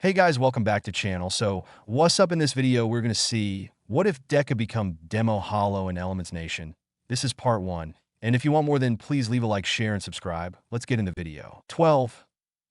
Hey guys, welcome back to channel. So what's up in this video? We're going to see what if Deku become Demo Hollow in Elements Nation. This is part 1. And if you want more, then please leave a like, share, and subscribe. Let's get in the video. 12.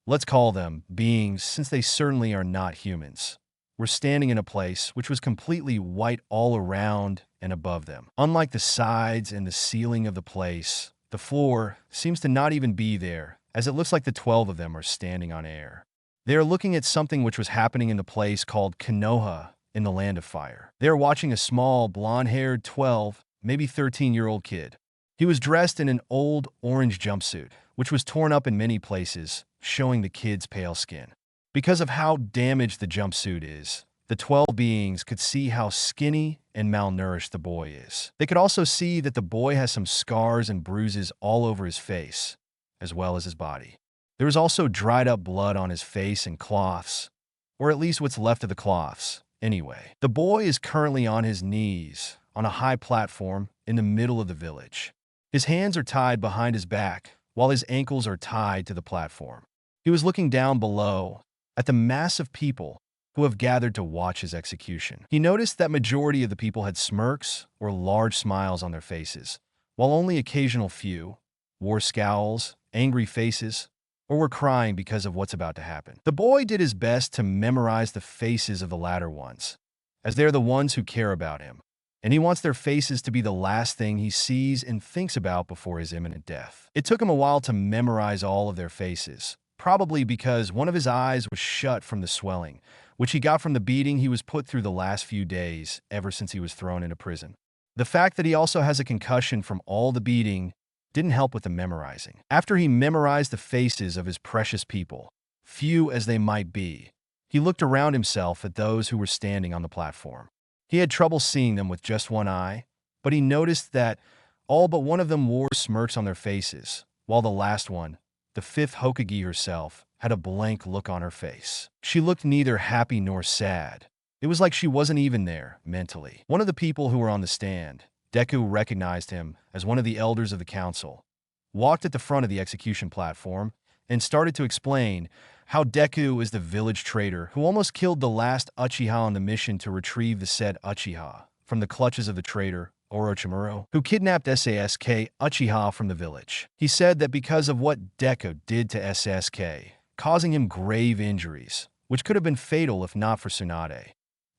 Let's call them beings since they certainly are not humans. We're standing in a place which was completely white all around and above them. Unlike the sides and the ceiling of the place, the floor seems to not even be there, as it looks like the 12 of them are standing on air. They are looking at something which was happening in the place called Konoha in the Land of Fire. They are watching a small, blonde-haired 12, maybe 13-year-old kid. He was dressed in an old orange jumpsuit, which was torn up in many places, showing the kid's pale skin. Because of how damaged the jumpsuit is, the 12 beings could see how skinny and malnourished the boy is. They could also see that the boy has some scars and bruises all over his face, as well as his body. There is also dried up blood on his face and cloths, or at least what's left of the cloths. Anyway, the boy is currently on his knees on a high platform in the middle of the village. His hands are tied behind his back, while his ankles are tied to the platform. He was looking down below at the mass of people who have gathered to watch his execution. He noticed that majority of the people had smirks or large smiles on their faces, while only occasional few wore scowls, angry faces, or were crying because of what's about to happen. The boy did his best to memorize the faces of the latter ones, as they're the ones who care about him, and he wants their faces to be the last thing he sees and thinks about before his imminent death. It took him a while to memorize all of their faces, probably because one of his eyes was shut from the swelling, which he got from the beating he was put through the last few days ever since he was thrown into prison. The fact that he also has a concussion from all the beating didn't help with the memorizing. After he memorized the faces of his precious people, few as they might be, he looked around himself at those who were standing on the platform. He had trouble seeing them with just one eye, but he noticed that all but one of them wore smirks on their faces, while the last one, the fifth Hokage herself, had a blank look on her face. She looked neither happy nor sad. It was like she wasn't even there, mentally. One of the people who were on the stand, Deku recognized him as one of the elders of the council, walked at the front of the execution platform, and started to explain how Deku is the village traitor who almost killed the last Uchiha on the mission to retrieve the said Uchiha from the clutches of the traitor Orochimaru, who kidnapped Sasuke Uchiha from the village. He said that because of what Deku did to Sasuke, causing him grave injuries, which could have been fatal if not for Tsunade,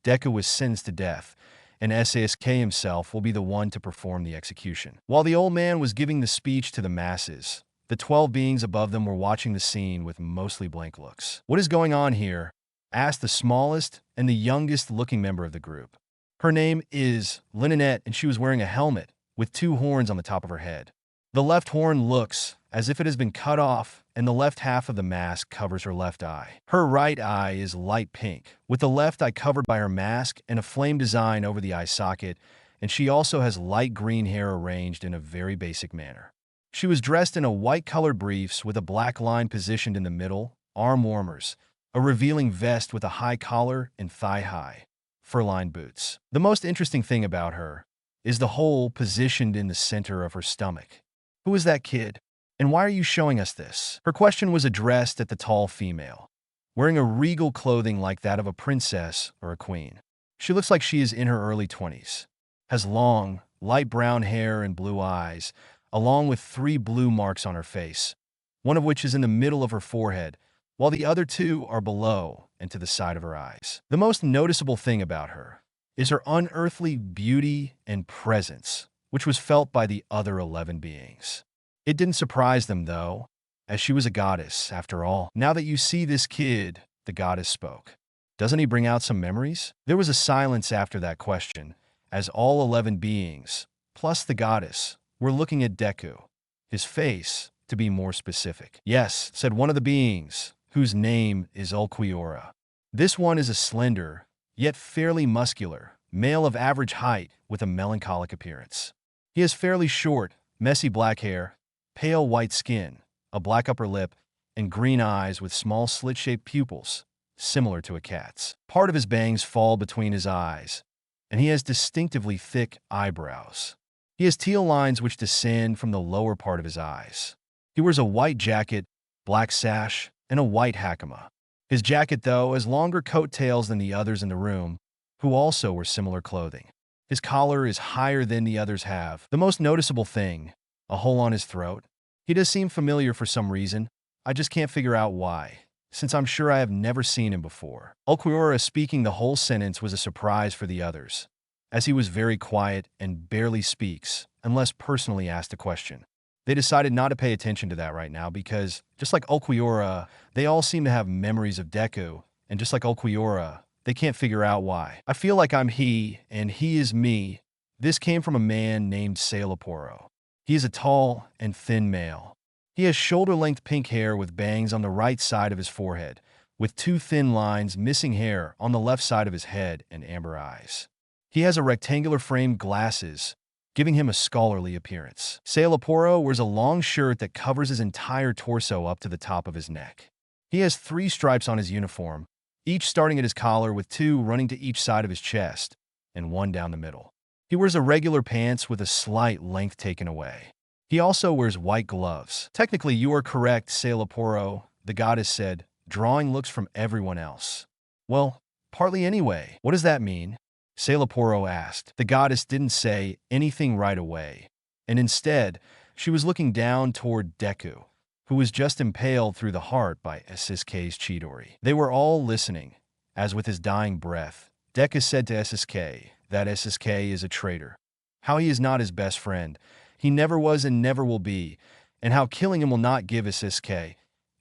Deku was sentenced to death, and Sasuke himself will be the one to perform the execution. While the old man was giving the speech to the masses, the 12 beings above them were watching the scene with mostly blank looks. "What is going on here?" asked the smallest and the youngest looking member of the group. Her name is Lynette, and she was wearing a helmet with 2 horns on the top of her head. The left horn looks as if it has been cut off, and the left half of the mask covers her left eye. Her right eye is light pink, with the left eye covered by her mask and a flame design over the eye socket, and she also has light green hair arranged in a very basic manner. She was dressed in a white-colored briefs with a black line positioned in the middle, arm warmers, a revealing vest with a high collar and thigh-high, fur-lined boots. The most interesting thing about her is the hole positioned in the center of her stomach. Who is that kid? And why are you showing us this? Her question was addressed at the tall female, wearing a regal clothing like that of a princess or a queen. She looks like she is in her early 20s, has long, light brown hair and blue eyes, along with 3 blue marks on her face, one of which is in the middle of her forehead, while the other 2 are below and to the side of her eyes. The most noticeable thing about her is her unearthly beauty and presence, which was felt by the other 11 beings. It didn't surprise them, though, as she was a goddess, after all. "Now that you see this kid," the goddess spoke, "doesn't he bring out some memories?" There was a silence after that question, as all 11 beings, plus the goddess, were looking at Deku, his face, to be more specific. "Yes," said one of the beings, whose name is Ulquiorra. "This one is a slender, yet fairly muscular, male of average height with a melancholic appearance. He has fairly short, messy black hair, pale white skin, a black upper lip, and green eyes with small slit-shaped pupils, similar to a cat's. Part of his bangs fall between his eyes, and he has distinctively thick eyebrows. He has teal lines which descend from the lower part of his eyes. He wears a white jacket, black sash, and a white hakama. His jacket, though, has longer coattails than the others in the room, who also wear similar clothing. His collar is higher than the others have. The most noticeable thing, a hole on his throat. He does seem familiar for some reason. I just can't figure out why, since I'm sure I have never seen him before. Ulquiorra speaking the whole sentence was a surprise for the others, as he was very quiet and barely speaks, unless personally asked a question. They decided not to pay attention to that right now because, just like Ulquiorra, they all seem to have memories of Deku, and just like Ulquiorra, they can't figure out why. I feel like I'm he, and he is me. This came from a man named Sailaporo. He is a tall and thin male. He has shoulder-length pink hair with bangs on the right side of his forehead, with two thin lines missing hair on the left side of his head and amber eyes. He has a rectangular framed glasses, giving him a scholarly appearance. Sailaporo wears a long shirt that covers his entire torso up to the top of his neck. He has 3 stripes on his uniform, each starting at his collar with 2 running to each side of his chest, and 1 down the middle. He wears irregular pants with a slight length taken away. He also wears white gloves. Technically, you are correct, Sailaporo, the goddess said, drawing looks from everyone else. Well, partly anyway. What does that mean? Sailaporo asked. The goddess didn't say anything right away, and instead, she was looking down toward Deku, who was just impaled through the heart by SSK's Chidori. They were all listening, as with his dying breath, Deku said to SSK that SSK is a traitor, how he is not his best friend, he never was and never will be, and how killing him will not give SSK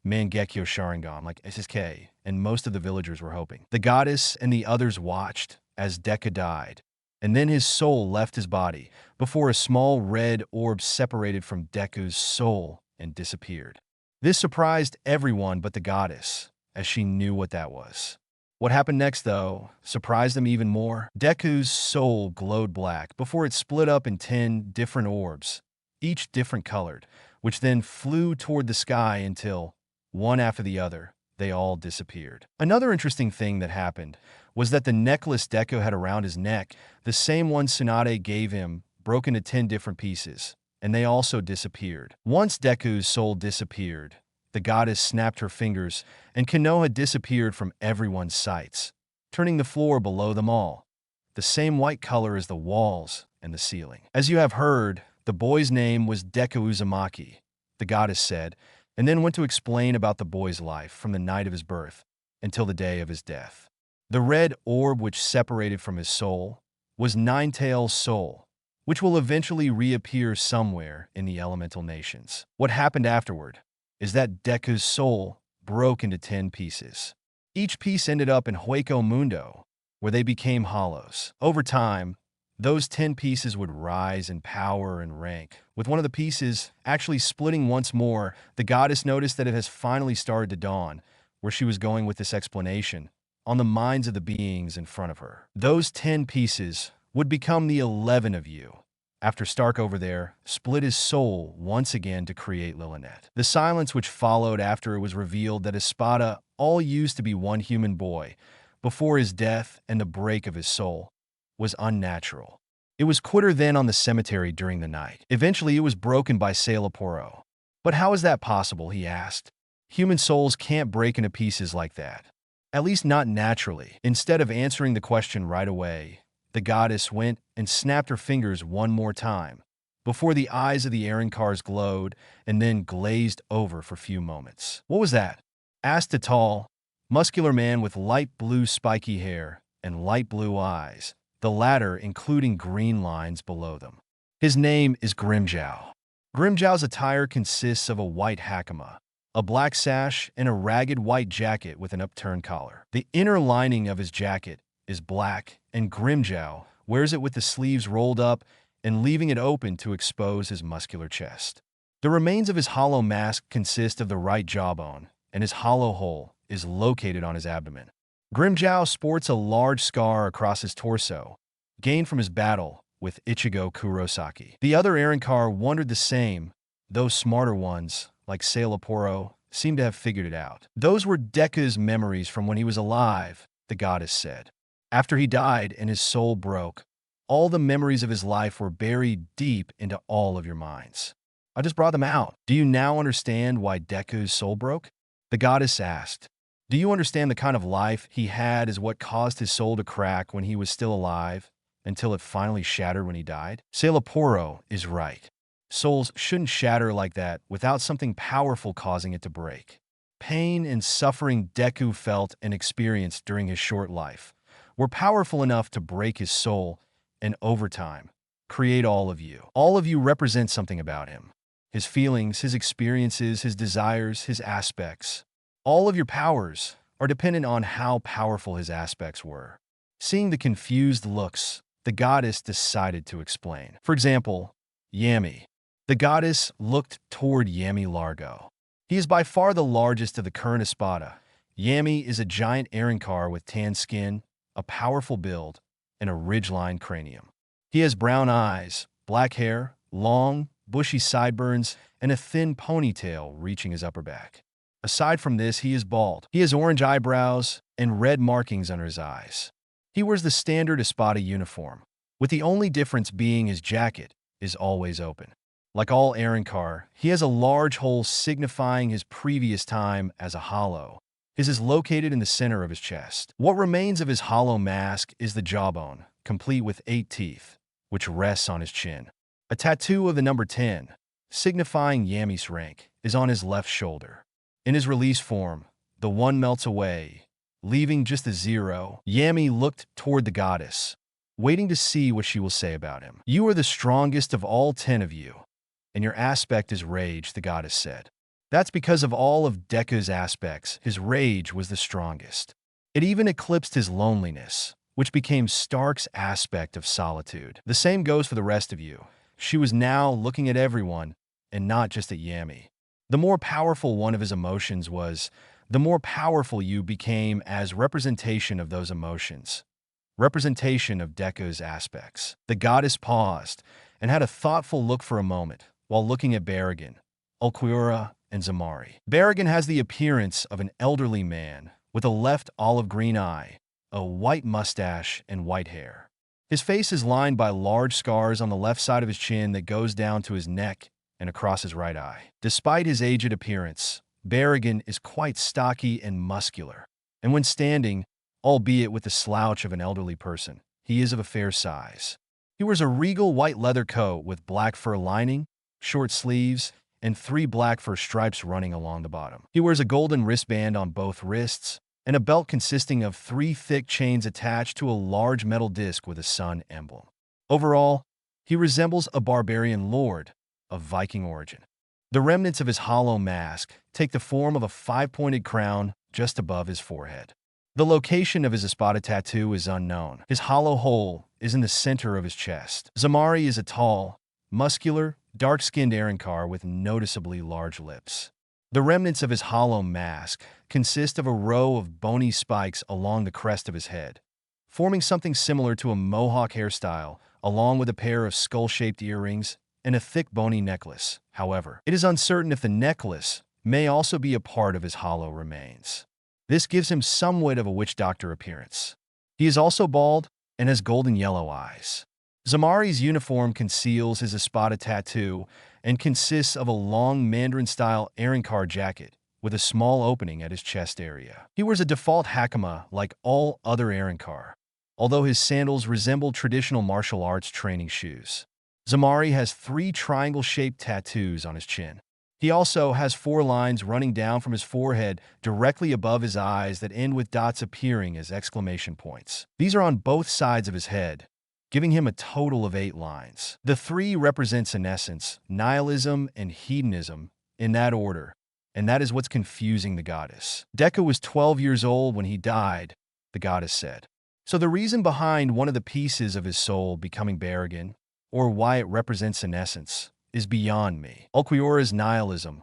Mangekyo Sharingan like SSK and most of the villagers were hoping. The goddess and the others watched as Deku died, and then his soul left his body before a small red orb separated from Deku's soul and disappeared. This surprised everyone but the goddess, as she knew what that was. What happened next, though, surprised them even more. Deku's soul glowed black before it split up in 10 different orbs, each different colored, which then flew toward the sky until, one after the other, they all disappeared. Another interesting thing that happened was that the necklace Deku had around his neck, the same one Tsunade gave him, broke into 10 different pieces, and they also disappeared. Once Deku's soul disappeared, the goddess snapped her fingers, and Konoha disappeared from everyone's sights, turning the floor below them all, the same white color as the walls and the ceiling. As you have heard, the boy's name was Deku Uzumaki, the goddess said, and then went to explain about the boy's life from the night of his birth until the day of his death. The red orb which separated from his soul was Ninetail's soul, which will eventually reappear somewhere in the elemental nations. What happened afterward is that Deku's soul broke into 10 pieces. Each piece ended up in Hueco Mundo, where they became hollows. Over time, those 10 pieces would rise in power and rank. With one of the pieces actually splitting once more, the goddess noticed that it has finally started to dawn, where she was going with this explanation, on the minds of the beings in front of her. Those 10 pieces would become the 11 of you, after Stark over there split his soul once again to create Lilith. The silence which followed after it was revealed that Espada all used to be one human boy, before his death and the break of his soul, was unnatural. It was quitter then on the cemetery during the night. Eventually it was broken by Sailaporo. But how is that possible, he asked. Human souls can't break into pieces like that. At least not naturally. Instead of answering the question right away, the goddess went and snapped her fingers one more time, before the eyes of the Aaroncars glowed and then glazed over for a few moments. What was that? Asked a tall, muscular man with light blue spiky hair and light blue eyes, the latter including green lines below them. His name is Grimjow. Grimjow's attire consists of a white hakama, a black sash, and a ragged white jacket with an upturned collar. The inner lining of his jacket is black, and Grimjow wears it with the sleeves rolled up and leaving it open to expose his muscular chest. The remains of his hollow mask consist of the right jawbone, and his hollow hole is located on his abdomen. Grimjow sports a large scar across his torso, gained from his battle with Ichigo Kurosaki. The other Aaroncars wondered the same, though smarter ones, like Sailaporo, seemed to have figured it out. Those were Deku's memories from when he was alive, the goddess said. After he died and his soul broke, all the memories of his life were buried deep into all of your minds. I just brought them out. Do you now understand why Deku's soul broke? The goddess asked. Do you understand the kind of life he had is what caused his soul to crack when he was still alive, until it finally shattered when he died? Sailaporo is right. Souls shouldn't shatter like that without something powerful causing it to break. Pain and suffering Deku felt and experienced during his short life were powerful enough to break his soul and, over time, create all of you. All of you represent something about him. His feelings, his experiences, his desires, his aspects. All of your powers are dependent on how powerful his aspects were. Seeing the confused looks, the goddess decided to explain. For example, Yami. The goddess looked toward Yami Largo. He is by far the largest of the current Espada. Yami is a giant Arrancar with tan skin, a powerful build, and a ridge-lined cranium. He has brown eyes, black hair, long, bushy sideburns, and a thin ponytail reaching his upper back. Aside from this, he is bald. He has orange eyebrows and red markings under his eyes. He wears the standard Espada uniform, with the only difference being his jacket is always open. Like all Arrancar, he has a large hole signifying his previous time as a hollow. His is located in the center of his chest. What remains of his hollow mask is the jawbone, complete with 8 teeth, which rests on his chin. A tattoo of the number 10, signifying Yami's rank, is on his left shoulder. In his release form, the 1 melts away, leaving just a 0. Yami looked toward the goddess, waiting to see what she will say about him. You are the strongest of all 10 of you, and your aspect is rage, the goddess said. That's because of all of Deku's aspects, his rage was the strongest. It even eclipsed his loneliness, which became Stark's aspect of solitude. The same goes for the rest of you. She was now looking at everyone, and not just at Yami. The more powerful one of his emotions was, the more powerful you became as representation of those emotions. Representation of Deku's aspects. The goddess paused and had a thoughtful look for a moment while looking at Baragon, Ulquiorra, and Zamari. Baragon has the appearance of an elderly man with a left olive-green eye, a white mustache, and white hair. His face is lined by large scars on the left side of his chin that goes down to his neck and across his right eye. Despite his aged appearance, Baragon is quite stocky and muscular, and when standing, albeit with the slouch of an elderly person, he is of a fair size. He wears a regal white leather coat with black fur lining, short sleeves, and 3 black fur stripes running along the bottom. He wears a golden wristband on both wrists, and a belt consisting of 3 thick chains attached to a large metal disc with a sun emblem. Overall, he resembles a barbarian lord of Viking origin. The remnants of his hollow mask take the form of a 5-pointed crown just above his forehead. The location of his Espada tattoo is unknown. His hollow hole is in the center of his chest. Zamari is a tall, muscular, dark-skinned Arrancar with noticeably large lips. The remnants of his hollow mask consist of a row of bony spikes along the crest of his head, forming something similar to a mohawk hairstyle, along with a pair of skull-shaped earrings and a thick bony necklace. However, it is uncertain if the necklace may also be a part of his hollow remains. This gives him somewhat of a witch doctor appearance. He is also bald and has golden yellow eyes. Zamari's uniform conceals his Espada tattoo and consists of a long Mandarin-style Arrancar jacket with a small opening at his chest area. He wears a default hakama like all other Arrancar, although his sandals resemble traditional martial arts training shoes. Zamari has 3 triangle-shaped tattoos on his chin. He also has 4 lines running down from his forehead directly above his eyes that end with dots appearing as exclamation points. These are on both sides of his head, giving him a total of 8 lines. The 3 represents senescence, nihilism, and hedonism, in that order, and that is what's confusing the goddess. Deku was 12 years old when he died, the goddess said. So the reason behind one of the pieces of his soul becoming Baragon, or why it represents senescence, is beyond me. Ulquiorra's nihilism.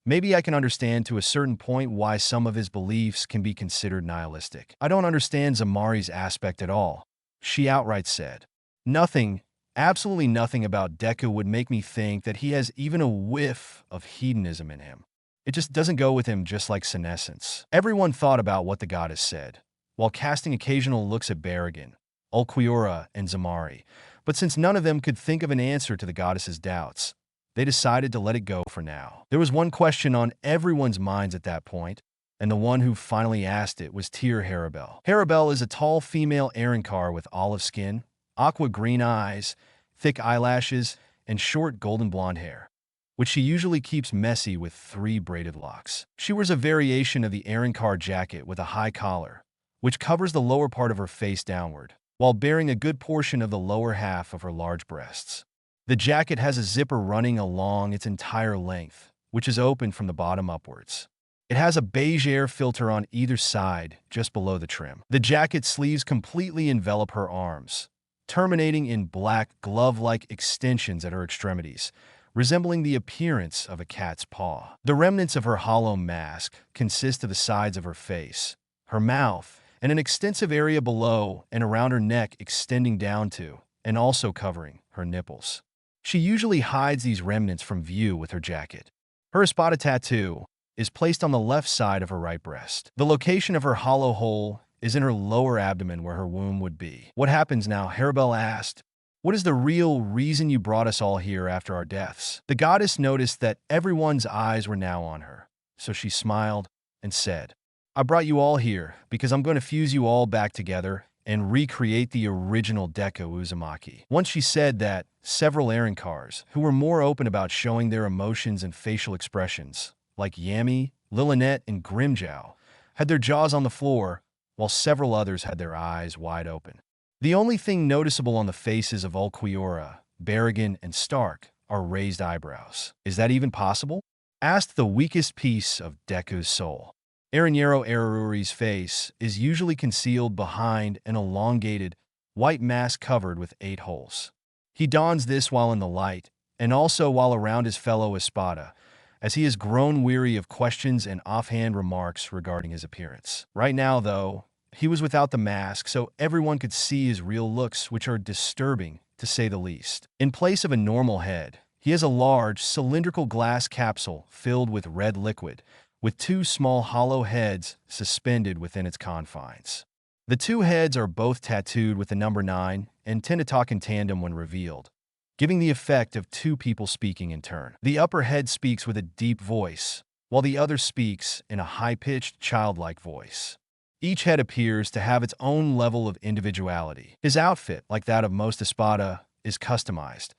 Maybe I can understand to a certain point why some of his beliefs can be considered nihilistic. I don't understand Zamari's aspect at all, she outright said. Nothing, absolutely nothing about Deku would make me think that he has even a whiff of hedonism in him. It just doesn't go with him, just like senescence. Everyone thought about what the goddess said, while casting occasional looks at Baragon, Ulquiorra, and Zamari. But since none of them could think of an answer to the goddess's doubts, they decided to let it go for now. There was one question on everyone's minds at that point, and the one who finally asked it was Tyr Harabel. Harabel is a tall female Aaronkar with olive skin, aqua green eyes, thick eyelashes, and short golden blonde hair, which she usually keeps messy with 3 braided locks. She wears a variation of the Aaronkar jacket with a high collar, which covers the lower part of her face downward, while bearing a good portion of the lower half of her large breasts. The jacket has a zipper running along its entire length, which is open from the bottom upwards. It has a beige air filter on either side, just below the trim. The jacket sleeves completely envelop her arms, terminating in black glove-like extensions at her extremities, resembling the appearance of a cat's paw. The remnants of her hollow mask consist of the sides of her face, her mouth, and an extensive area below and around her neck extending down to, and also covering, her nipples. She usually hides these remnants from view with her jacket. Her espada tattoo is placed on the left side of her right breast. The location of her hollow hole is in her lower abdomen where her womb would be. What happens now? Harabel asked. What is the real reason you brought us all here after our deaths? The goddess noticed that everyone's eyes were now on her, so she smiled and said, I brought you all here because I'm going to fuse you all back together and recreate the original Deku Uzumaki. Once she said that, several Aaronkars, who were more open about showing their emotions and facial expressions, like Yami, Lilinet, and Grimjow, had their jaws on the floor, while several others had their eyes wide open. The only thing noticeable on the faces of Ulquiorra, Berrigan, and Stark are raised eyebrows. Is that even possible? Asked the weakest piece of Deku's soul. Aaronero Araruri's face is usually concealed behind an elongated, white mask covered with 8 holes. He dons this while in the light, and also while around his fellow Espada, as he has grown weary of questions and offhand remarks regarding his appearance. Right now, though, he was without the mask, so everyone could see his real looks, which are disturbing, to say the least. In place of a normal head, he has a large, cylindrical glass capsule filled with red liquid, with 2 small hollow heads suspended within its confines. The 2 heads are both tattooed with the number 9 and tend to talk in tandem when revealed, giving the effect of 2 people speaking in turn. The upper head speaks with a deep voice, while the other speaks in a high-pitched, childlike voice. Each head appears to have its own level of individuality. His outfit, like that of most Espada, is customized.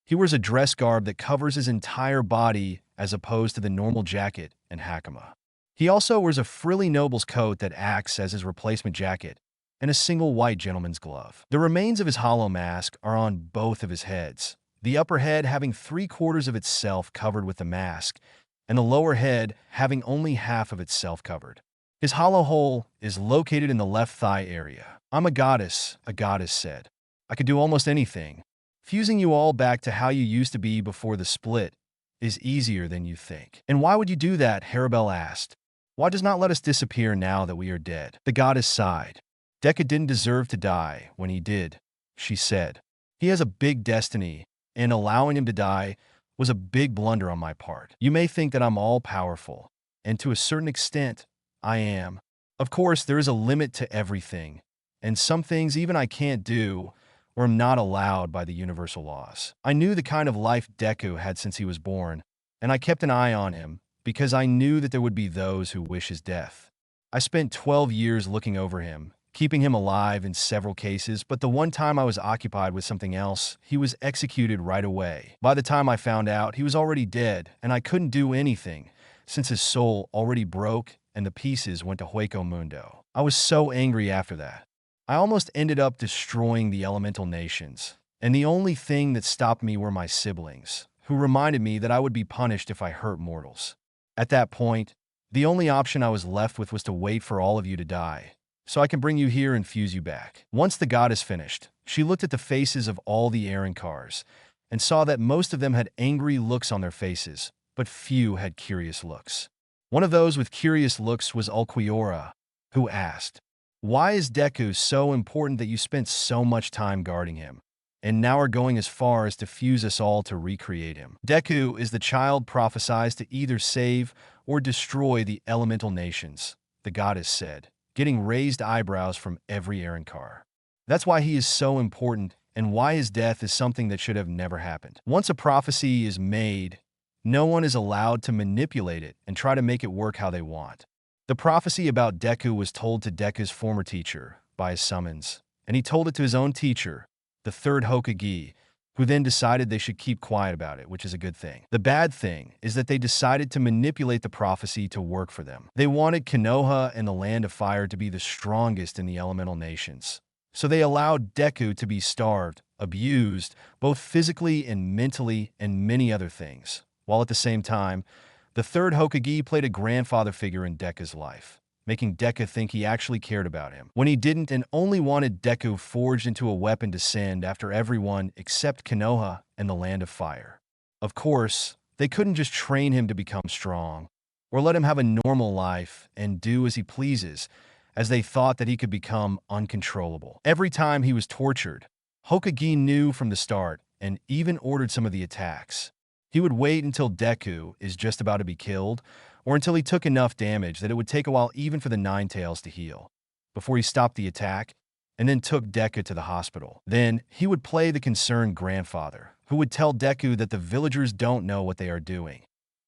He wears a dress garb that covers his entire body as opposed to the normal jacket and hakama. He also wears a frilly noble's coat that acts as his replacement jacket and a single white gentleman's glove. The remains of his hollow mask are on both of his heads, the upper head having 3/4 of itself covered with the mask, and the lower head having only half of itself covered. His hollow hole is located in the left thigh area. I'm a goddess said. I could do almost anything. Fusing you all back to how you used to be before the split is easier than you think. And why would you do that? Harabel asked. Why does not let us disappear now that we are dead? The goddess sighed. Deku didn't deserve to die when he did, she said. He has a big destiny, and allowing him to die was a big blunder on my part. You may think that I'm all-powerful, and to a certain extent, I am. Of course, there is a limit to everything, and some things even I can't do or am not allowed by the universal laws. I knew the kind of life Deku had since he was born, and I kept an eye on him because I knew that there would be those who wish his death. I spent 12 years looking over him, keeping him alive in several cases, but the one time I was occupied with something else, he was executed right away. By the time I found out, he was already dead, and I couldn't do anything, since his soul already broke and the pieces went to Hueco Mundo. I was so angry after that. I almost ended up destroying the elemental nations, and the only thing that stopped me were my siblings, who reminded me that I would be punished if I hurt mortals. At that point, the only option I was left with was to wait for all of you to die, so I can bring you here and fuse you back. Once the goddess finished, she looked at the faces of all the Aaronkars and saw that most of them had angry looks on their faces, but few had curious looks. One of those with curious looks was Ulquiorra, who asked, Why is Deku so important that you spent so much time guarding him, and now are going as far as to fuse us all to recreate him? Deku is the child prophesied to either save or destroy the elemental nations, the goddess said, getting raised eyebrows from every Aaronkar. That's why he is so important, and why his death is something that should have never happened. Once a prophecy is made, no one is allowed to manipulate it and try to make it work how they want. The prophecy about Deku was told to Deku's former teacher by his summons, and he told it to his own teacher, the third Hokage, who then decided they should keep quiet about it, which is a good thing. The bad thing is that they decided to manipulate the prophecy to work for them. They wanted Konoha and the Land of Fire to be the strongest in the elemental nations. So they allowed Deku to be starved, abused, both physically and mentally, and many other things, while at the same time, the third Hokage played a grandfather figure in Deku's life, making Deku think he actually cared about him, when he didn't and only wanted Deku forged into a weapon to send after everyone except Konoha and the Land of Fire. Of course, they couldn't just train him to become strong, or let him have a normal life and do as he pleases, as they thought that he could become uncontrollable. Every time he was tortured, Hokage knew from the start and even ordered some of the attacks. He would wait until Deku is just about to be killed, or until he took enough damage that it would take a while even for the Nine Tails to heal, before he stopped the attack and then took Deku to the hospital. Then he would play the concerned grandfather, who would tell Deku that the villagers don't know what they are doing,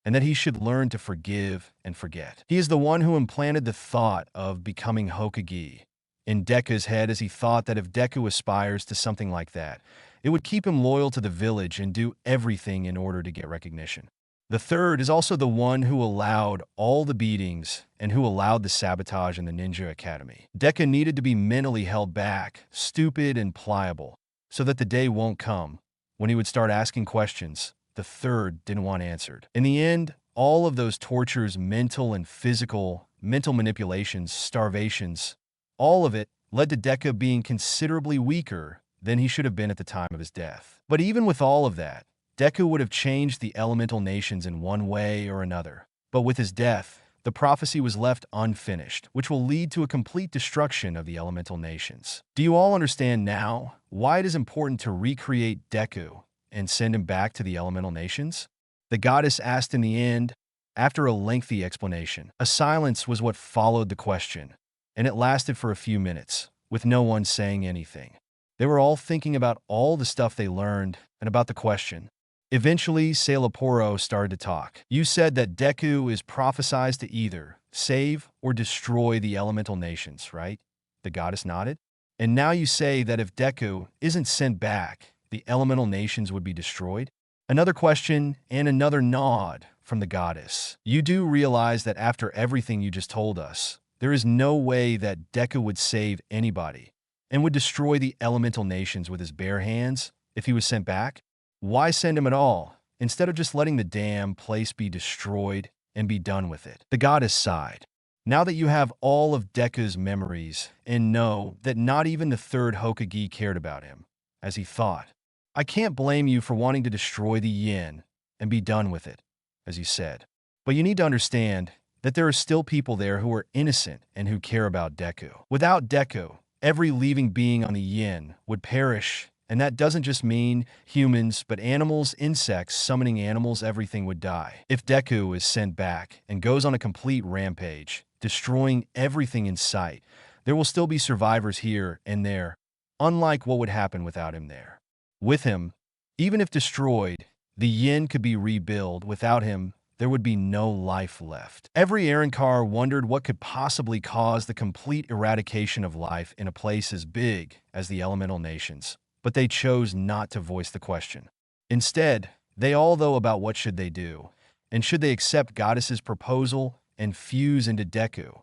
and that he should learn to forgive and forget. He is the one who implanted the thought of becoming Hokage in Deku's head, as he thought that if Deku aspires to something like that, it would keep him loyal to the village and do everything in order to get recognition. The third is also the one who allowed all the beatings and who allowed the sabotage in the Ninja Academy. Deku needed to be mentally held back, stupid and pliable, so that the day won't come when he would start asking questions the third didn't want answered. In the end, all of those tortures, mental and physical, mental manipulations, starvations, all of it led to Deku being considerably weaker than he should have been at the time of his death. But even with all of that, Deku would have changed the elemental nations in one way or another. But with his death, the prophecy was left unfinished, which will lead to a complete destruction of the elemental nations. Do you all understand now why it is important to recreate Deku and send him back to the elemental nations? The goddess asked in the end, after a lengthy explanation. A silence was what followed the question, and it lasted for a few minutes, with no one saying anything. They were all thinking about all the stuff they learned and about the question. Eventually, Sailaporo started to talk. You said that Deku is prophesied to either save or destroy the elemental nations, right? The goddess nodded. And now you say that if Deku isn't sent back, the elemental nations would be destroyed? Another question and another nod from the goddess. You do realize that after everything you just told us, there is no way that Deku would save anybody and would destroy the elemental nations with his bare hands if he was sent back? Why send him at all, instead of just letting the damn place be destroyed and be done with it? The goddess sighed. Now that you have all of Deku's memories and know that not even the third Hokage cared about him, as he thought, I can't blame you for wanting to destroy the yin and be done with it, as you said. But you need to understand that there are still people there who are innocent and who care about Deku. Without Deku, every living being on the yin would perish, and that doesn't just mean humans, but animals, insects, summoning animals, everything would die. If Deku is sent back and goes on a complete rampage, destroying everything in sight, there will still be survivors here and there, unlike what would happen without him there. With him, even if destroyed, the yin could be rebuilt. Without him, there would be no life left. Every Aaronkar wondered what could possibly cause the complete eradication of life in a place as big as the elemental nations, but they chose not to voice the question. Instead, they all know about what should they do, and should they accept Goddess's proposal and fuse into Deku,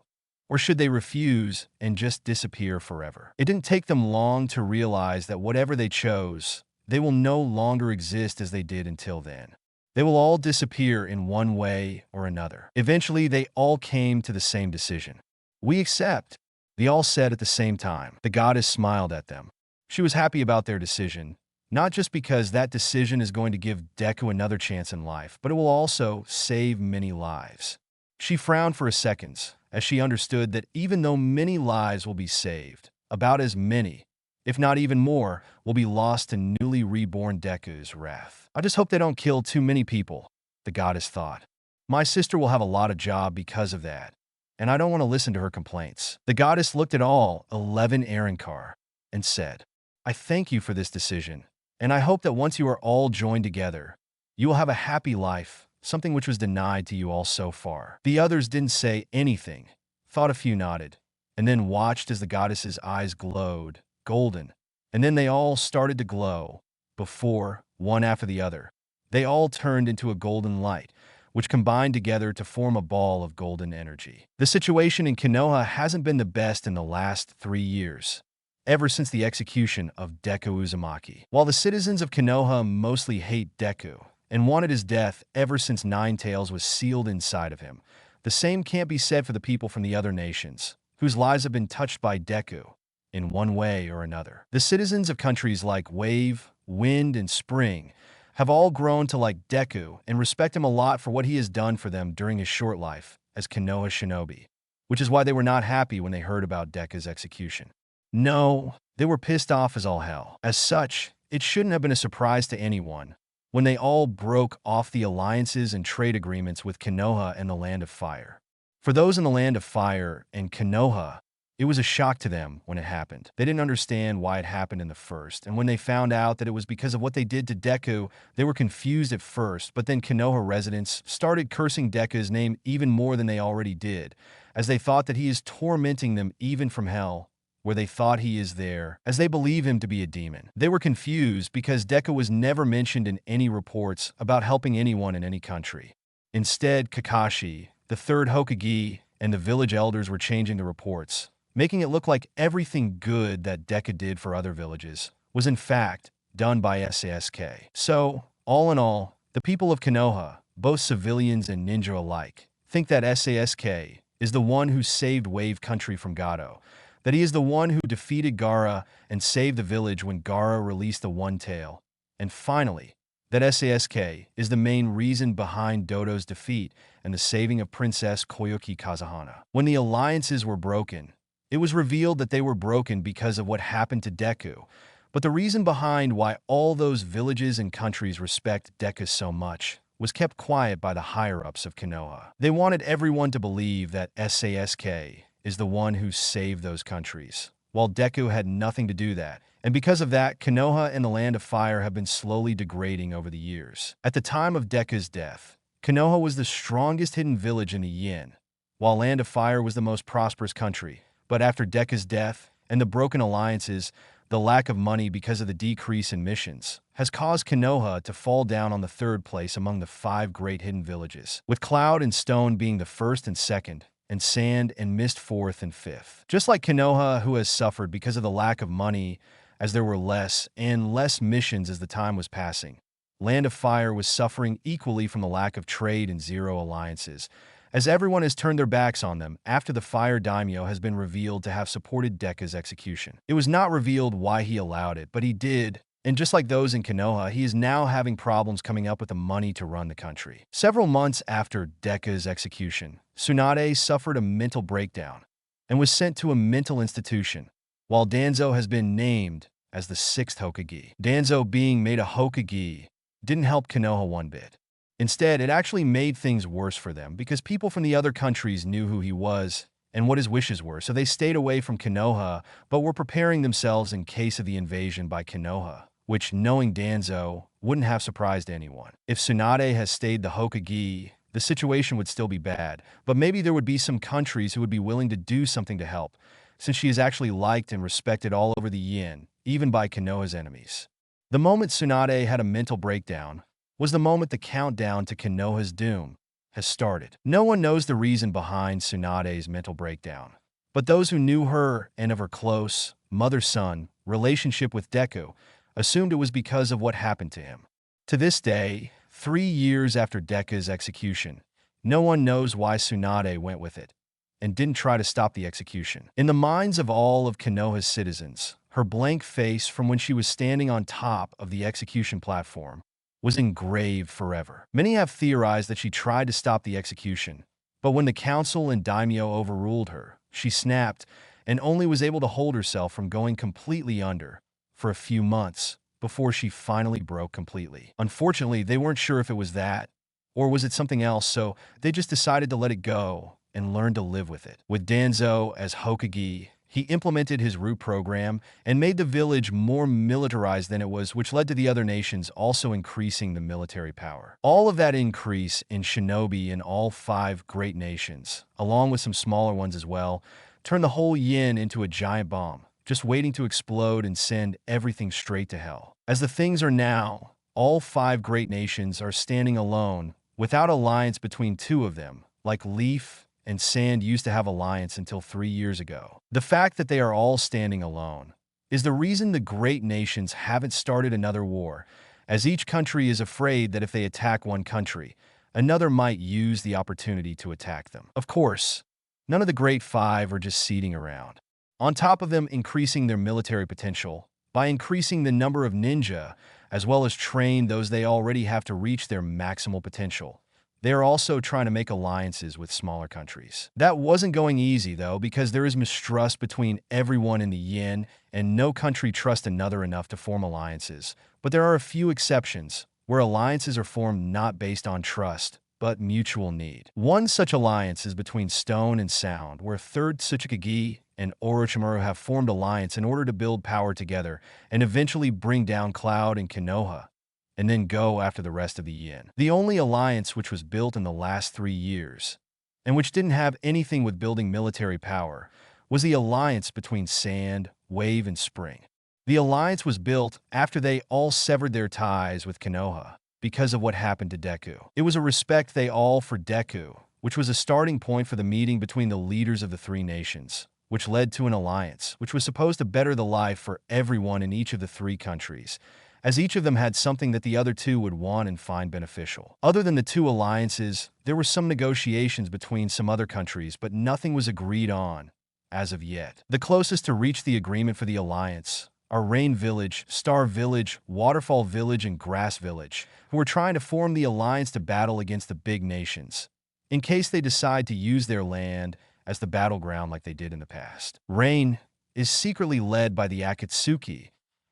or should they refuse and just disappear forever? It didn't take them long to realize that whatever they chose, they will no longer exist as they did until then. They will all disappear in one way or another. Eventually, they all came to the same decision. We accept, they all said at the same time. The goddess smiled at them. She was happy about their decision, not just because that decision is going to give Deku another chance in life, but it will also save many lives. She frowned for a second, as she understood that even though many lives will be saved, about as many, if not even more, will be lost to newly reborn Deku's wrath. I just hope they don't kill too many people, the goddess thought. My sister will have a lot of job because of that, and I don't want to listen to her complaints. The goddess looked at all 11 Aaronkar and said, I thank you for this decision, and I hope that once you are all joined together, you will have a happy life, something which was denied to you all so far. The others didn't say anything, thought a few nodded, and then watched as the goddess's eyes glowed, golden. And then they all started to glow, before, one after the other. They all turned into a golden light, which combined together to form a ball of golden energy. The situation in Konoha hasn't been the best in the last 3 years, ever since the execution of Deku Uzumaki. While the citizens of Konoha mostly hate Deku and wanted his death ever since Nine Tails was sealed inside of him, the same can't be said for the people from the other nations, whose lives have been touched by Deku in one way or another. The citizens of countries like Wave, Wind, and Spring have all grown to like Deku and respect him a lot for what he has done for them during his short life as Konoha Shinobi, which is why they were not happy when they heard about Deku's execution. No, they were pissed off as all hell. As such, it shouldn't have been a surprise to anyone when they all broke off the alliances and trade agreements with Konoha and the Land of Fire. For those in the Land of Fire and Konoha, it was a shock to them when it happened. They didn't understand why it happened in the first, and when they found out that it was because of what they did to Deku, they were confused at first, but then Konoha residents started cursing Deku's name even more than they already did, as they thought that he is tormenting them even from hell, where they thought he is there, as they believe him to be a demon. They were confused because Deku was never mentioned in any reports about helping anyone in any country. Instead, Kakashi, the third Hokage, and the village elders were changing the reports, making it look like everything good that Deku did for other villages was in fact done by SASK. So, all in all, the people of Konoha, both civilians and ninja alike, think that SASK is the one who saved Wave Country from Gato, that he is the one who defeated Gaara and saved the village when Gaara released the One Tail, and finally, that SASK is the main reason behind Dodo's defeat and the saving of Princess Koyuki Kazuhana. When the alliances were broken, it was revealed that they were broken because of what happened to Deku, but the reason behind why all those villages and countries respect Deku so much was kept quiet by the higher-ups of Konoha. They wanted everyone to believe that SASK is the one who saved those countries, while Deku had nothing to do that, and because of that, Konoha and the Land of Fire have been slowly degrading over the years. At the time of Deku's death, Konoha was the strongest hidden village in the Yin, while Land of Fire was the most prosperous country. But after Deku's death and the broken alliances, the lack of money because of the decrease in missions has caused Konoha to fall down on the third place among the 5 great hidden villages, with Cloud and Stone being the first and second, and Sand and Mist fourth and fifth. Just like Konoha, who has suffered because of the lack of money as there were less and less missions as the time was passing, Land of Fire was suffering equally from the lack of trade and zero alliances, as everyone has turned their backs on them after the Fire Daimyo has been revealed to have supported Deku's execution. It was not revealed why he allowed it, but he did, and just like those in Konoha, he is now having problems coming up with the money to run the country. Several months after Deku's execution, Tsunade suffered a mental breakdown and was sent to a mental institution, while Danzo has been named as the 6th Hokage. Danzo being made a Hokage didn't help Konoha one bit. Instead, it actually made things worse for them because people from the other countries knew who he was and what his wishes were, so they stayed away from Konoha but were preparing themselves in case of the invasion by Konoha, which, knowing Danzo, wouldn't have surprised anyone. If Tsunade has stayed the Hokage, the situation would still be bad, but maybe there would be some countries who would be willing to do something to help, since she is actually liked and respected all over the Yin, even by Konoha's enemies. The moment Tsunade had a mental breakdown was the moment the countdown to Konoha's doom has started. No one knows the reason behind Tsunade's mental breakdown, but those who knew her and of her close mother-son relationship with Deku assumed it was because of what happened to him. To this day, 3 years after Deku's execution, no one knows why Tsunade went with it and didn't try to stop the execution. In the minds of all of Konoha's citizens, her blank face from when she was standing on top of the execution platform was engraved forever. Many have theorized that she tried to stop the execution, but when the council and daimyo overruled her, she snapped and only was able to hold herself from going completely under for a few months before she finally broke completely. Unfortunately, they weren't sure if it was that or was it something else, so they just decided to let it go and learn to live with it. With Danzo as Hokage He implemented his root program and made the village more militarized than it was, which led to the other nations also increasing the military power. All of that increase in shinobi in all 5 great nations, along with some smaller ones as well, turned the whole yin into a giant bomb, just waiting to explode and send everything straight to hell. As the things are now, all 5 great nations are standing alone, without alliance between 2 of them, like Leaf and Sand used to have alliance until 3 years ago. The fact that they are all standing alone is the reason the great nations haven't started another war, as each country is afraid that if they attack one country, another might use the opportunity to attack them. Of course, none of the great 5 are just seating around. On top of them increasing their military potential, by increasing the number of ninja, as well as train those they already have to reach their maximal potential, they are also trying to make alliances with smaller countries. That wasn't going easy, though, because there is mistrust between everyone in the yin, and no country trusts another enough to form alliances. But there are a few exceptions, where alliances are formed not based on trust, but mutual need. One such alliance is between Stone and Sound, where Third Tsuchikage and Orochimaru have formed alliance in order to build power together and eventually bring down Cloud and Konoha, and then go after the rest of the yin. The only alliance which was built in the last 3 years, and which didn't have anything with building military power, was the alliance between Sand, Wave, and Spring. The alliance was built after they all severed their ties with Konoha because of what happened to Deku. It was a respect they all for Deku, which was a starting point for the meeting between the leaders of the 3 nations, which led to an alliance, which was supposed to better the life for everyone in each of the 3 countries, as each of them had something that the other 2 would want and find beneficial. Other than the 2 alliances, there were some negotiations between some other countries, but nothing was agreed on as of yet. The closest to reach the agreement for the alliance are Rain Village, Star Village, Waterfall Village, and Grass Village, who are trying to form the alliance to battle against the big nations, in case they decide to use their land as the battleground like they did in the past. Rain is secretly led by the Akatsuki,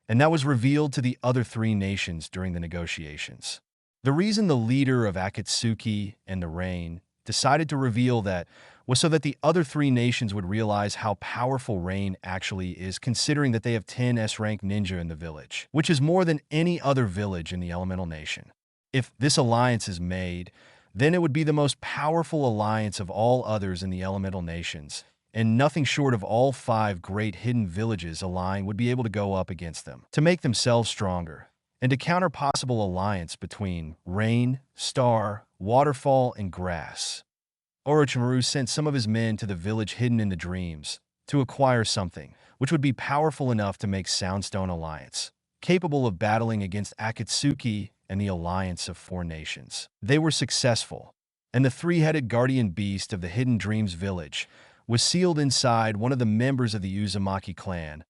and that was revealed to the other 3 nations during the negotiations. The reason the leader of Akatsuki and the Rain decided to reveal that was so that the other 3 nations would realize how powerful Rain actually is, considering that they have 10 S-rank ninja in the village, which is more than any other village in the Elemental Nation. If this alliance is made, then it would be the most powerful alliance of all others in the Elemental Nations, and nothing short of all 5 great hidden villages align would be able to go up against them, to make themselves stronger, and to counter possible alliance between Rain, Star, Waterfall, and Grass. Orochimaru sent some of his men to the village hidden in the dreams to acquire something which would be powerful enough to make Soundstone Alliance, capable of battling against Akatsuki and the alliance of 4 nations. They were successful, and the 3-headed guardian beast of the Hidden Dreams village was sealed inside one of the members of the Uzumaki clan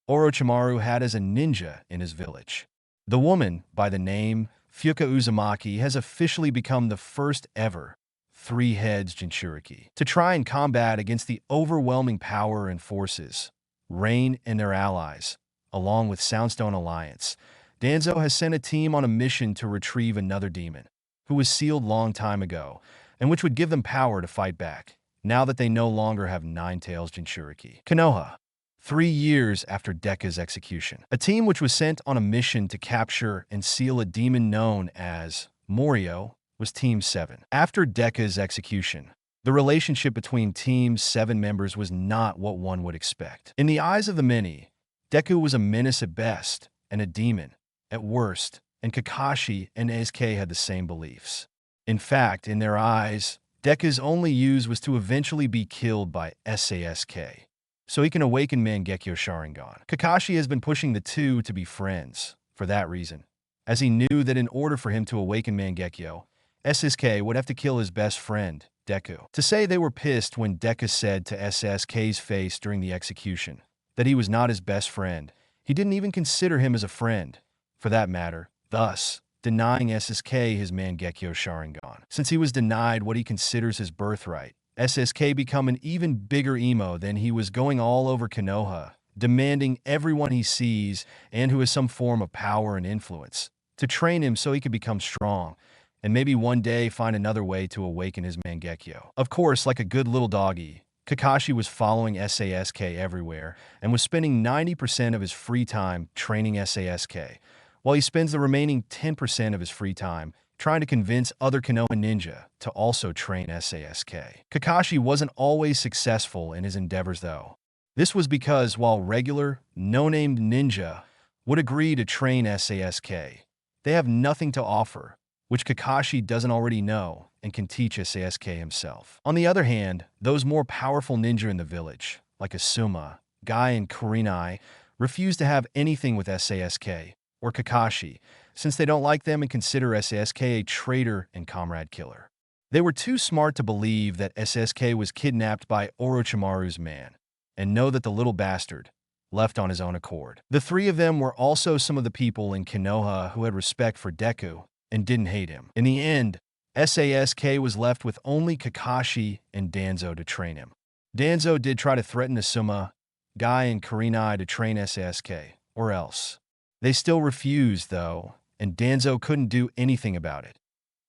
Orochimaru had as a ninja in his village. The woman, by the name Fuka Uzumaki, has officially become the first ever 3-heads Jinchuriki to try and combat against the overwhelming power and forces, Rain and their allies, along with Soundstone Alliance. Danzo has sent a team on a mission to retrieve another demon, who was sealed long time ago, and which would give them power to fight back, now that they no longer have 9-tails Jinchuriki. Konoha, 3 years after Deku's execution. A team which was sent on a mission to capture and seal a demon known as Morio was Team 7. After Deku's execution, the relationship between Team 7 members was not what one would expect. In the eyes of the many, Deku was a menace at best and a demon at worst, and Kakashi and SK had the same beliefs. In fact, in their eyes, Deku's only use was to eventually be killed by SASK, so he can awaken Mangekyo Sharingan. Kakashi has been pushing the 2 to be friends for that reason, as he knew that in order for him to awaken Mangekyo, SSK would have to kill his best friend, Deku. To say they were pissed when Deku said to SSK's face during the execution that he was not his best friend, he didn't even consider him as a friend, for that matter, thus denying SSK his Mangekyo Sharingan. Since he was denied what he considers his birthright, SSK become an even bigger emo than he was, going all over Konoha, demanding everyone he sees and who has some form of power and influence to train him so he could become strong, and maybe one day find another way to awaken his Mangekyo. Of course, like a good little doggy, Kakashi was following SASK everywhere and was spending 90% of his free time training SASK, while he spends the remaining 10% of his free time trying to convince other Konoha ninja to also train SASK. Kakashi wasn't always successful in his endeavors, though. This was because while regular, no-named ninja would agree to train SASK, they have nothing to offer, which Kakashi doesn't already know and can teach SASK himself. On the other hand, those more powerful ninja in the village, like Asuma, Guy, and Kurenai, refuse to have anything with SASK or Kakashi, since they don't like them and consider SASK a traitor and comrade killer. They were too smart to believe that SASK was kidnapped by Orochimaru's man, and know that the little bastard left on his own accord. The three of them were also some of the people in Konoha who had respect for Deku and didn't hate him. In the end, SASK was left with only Kakashi and Danzo to train him. Danzo did try to threaten Asuma, Guy, and Kurenai to train SASK, or else. They still refused, though, and Danzo couldn't do anything about it.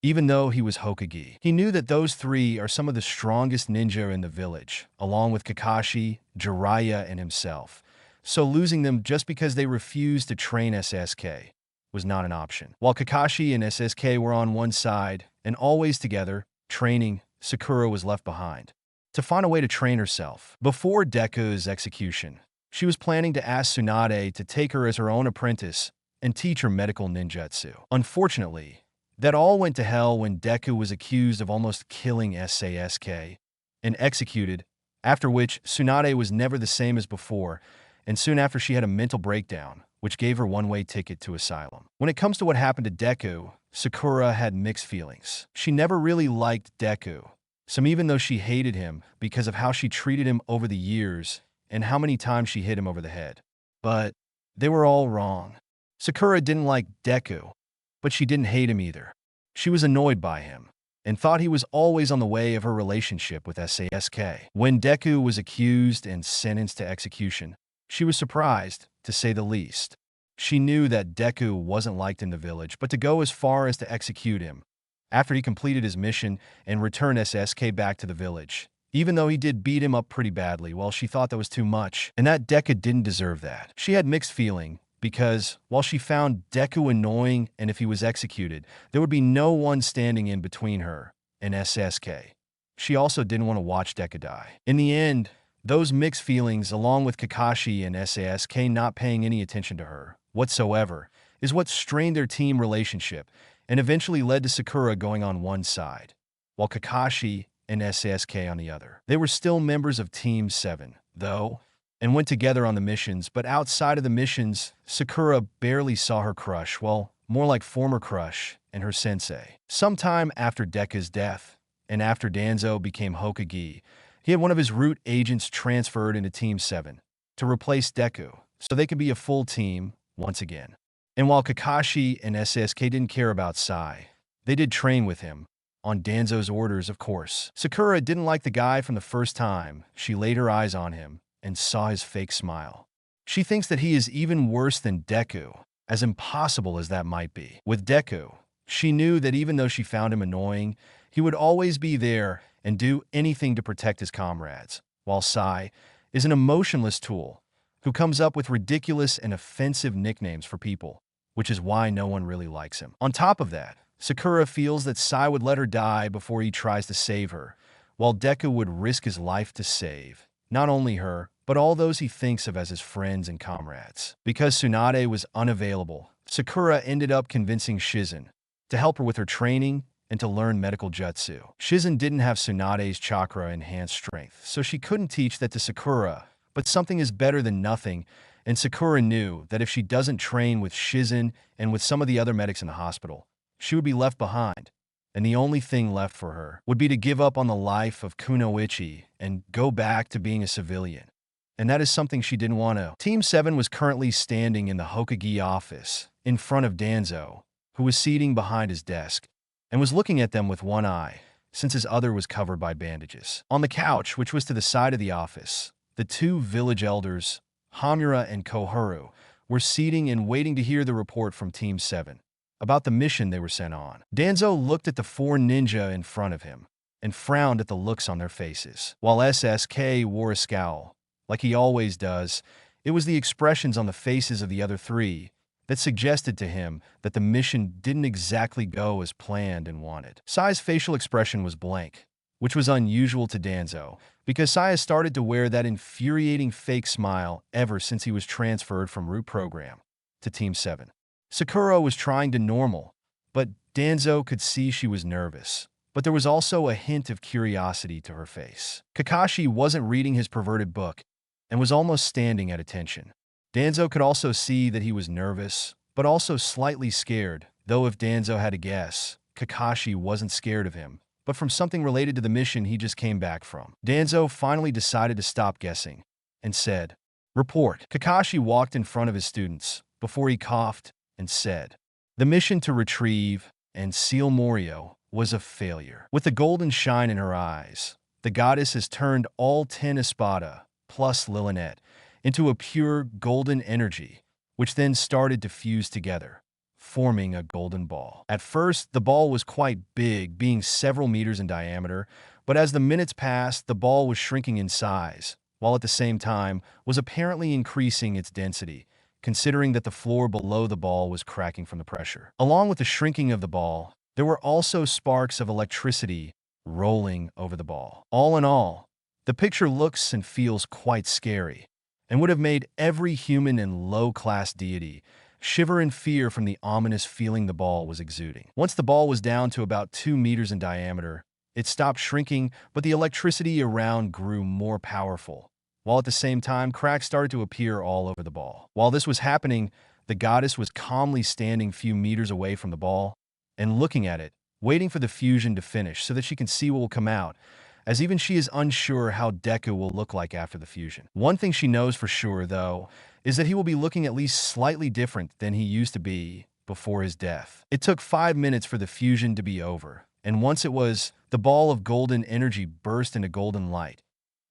Even though he was Hokage, he knew that those three are some of the strongest ninja in the village, along with Kakashi, Jiraiya, and himself. So losing them just because they refused to train SASK was not an option. While Kakashi and SASK were on one side and always together, training, Sakura was left behind to find a way to train herself. Before Deku's execution, she was planning to ask Tsunade to take her as her own apprentice and teach her medical ninjutsu. Unfortunately, that all went to hell when Deku was accused of almost killing SASK and executed, after which Tsunade was never the same as before, and soon after she had a mental breakdown, which gave her one-way ticket to asylum. When it comes to what happened to Deku, Sakura had mixed feelings. She never really liked Deku, even though she hated him because of how she treated him over the years and how many times she hit him over the head. But they were all wrong. Sakura didn't like Deku, but she didn't hate him either. She was annoyed by him and thought he was always on the way of her relationship with SASK. When Deku was accused and sentenced to execution, she was surprised, to say the least. She knew that Deku wasn't liked in the village, but to go as far as to execute him after he completed his mission and returned SASK back to the village, even though he did beat him up pretty badly, well, she thought that was too much, and that Deku didn't deserve that. She had mixed feeling, because while she found Deku annoying and if he was executed, there would be no one standing in between her and SASK. She also didn't want to watch Deku die. In the end, those mixed feelings, along with Kakashi and SASK not paying any attention to her whatsoever, is what strained their team relationship and eventually led to Sakura going on one side, while Kakashi and SASK on the other. They were still members of Team 7, though, and went together on the missions, but outside of the missions, Sakura barely saw her crush, well, more like former crush, and her sensei. Sometime after Deku's death, and after Danzo became Hokage, he had one of his root agents transferred into Team 7 to replace Deku, so they could be a full team once again. And while Kakashi and SASK didn't care about Sai, they did train with him, on Danzo's orders, of course. Sakura didn't like the guy from the first time she laid her eyes on him and saw his fake smile. She thinks that he is even worse than Deku, as impossible as that might be. With Deku, she knew that even though she found him annoying, he would always be there and do anything to protect his comrades, while Sai is an emotionless tool who comes up with ridiculous and offensive nicknames for people, which is why no one really likes him. On top of that, Sakura feels that Sai would let her die before he tries to save her, while Deku would risk his life to save not only her, but all those he thinks of as his friends and comrades. Because Tsunade was unavailable, Sakura ended up convincing Shizen to help her with her training and to learn medical jutsu. Shizen didn't have Tsunade's chakra-enhanced strength, so she couldn't teach that to Sakura, but something is better than nothing, and Sakura knew that if she doesn't train with Shizen and with some of the other medics in the hospital, she would be left behind, and the only thing left for her would be to give up on the life of Kunoichi and go back to being a civilian. And that is something she didn't want to. Team 7 was currently standing in the Hokage office, in front of Danzo, who was seating behind his desk, and was looking at them with one eye, since his other was covered by bandages. On the couch, which was to the side of the office, the two village elders, Hamura and Koharu, were seating and waiting to hear the report from Team 7 about the mission they were sent on. Danzo looked at the four ninja in front of him and frowned at the looks on their faces. While SSK wore a scowl, like he always does, it was the expressions on the faces of the other three that suggested to him that the mission didn't exactly go as planned and wanted. Sai's facial expression was blank, which was unusual to Danzo, because Sai has started to wear that infuriating fake smile ever since he was transferred from Root Program to Team 7. Sakura was trying to normal, but Danzo could see she was nervous. But there was also a hint of curiosity to her face. Kakashi wasn't reading his perverted book and was almost standing at attention. Danzo could also see that he was nervous, but also slightly scared, though if Danzo had to guess, Kakashi wasn't scared of him, but from something related to the mission he just came back from. Danzo finally decided to stop guessing and said, "Report." Kakashi walked in front of his students before he coughed and said, "The mission to retrieve and seal Morio was a failure." With the golden shine in her eyes, the goddess has turned all 10 Espada, plus Lillinette, into a pure golden energy, which then started to fuse together, forming a golden ball. At first, the ball was quite big, being several meters in diameter, but as the minutes passed, the ball was shrinking in size, while at the same time was apparently increasing its density, considering that the floor below the ball was cracking from the pressure. Along with the shrinking of the ball, there were also sparks of electricity rolling over the ball. All in all, the picture looks and feels quite scary, and would have made every human and low-class deity shiver in fear from the ominous feeling the ball was exuding. Once the ball was down to about 2 meters in diameter, it stopped shrinking, but the electricity around grew more powerful, while at the same time cracks started to appear all over the ball. While this was happening, the goddess was calmly standing a few meters away from the ball and looking at it, waiting for the fusion to finish so that she can see what will come out, as even she is unsure how Deku will look like after the fusion. One thing she knows for sure, though, is that he will be looking at least slightly different than he used to be before his death. It took 5 minutes for the fusion to be over, and once it was, the ball of golden energy burst into golden light,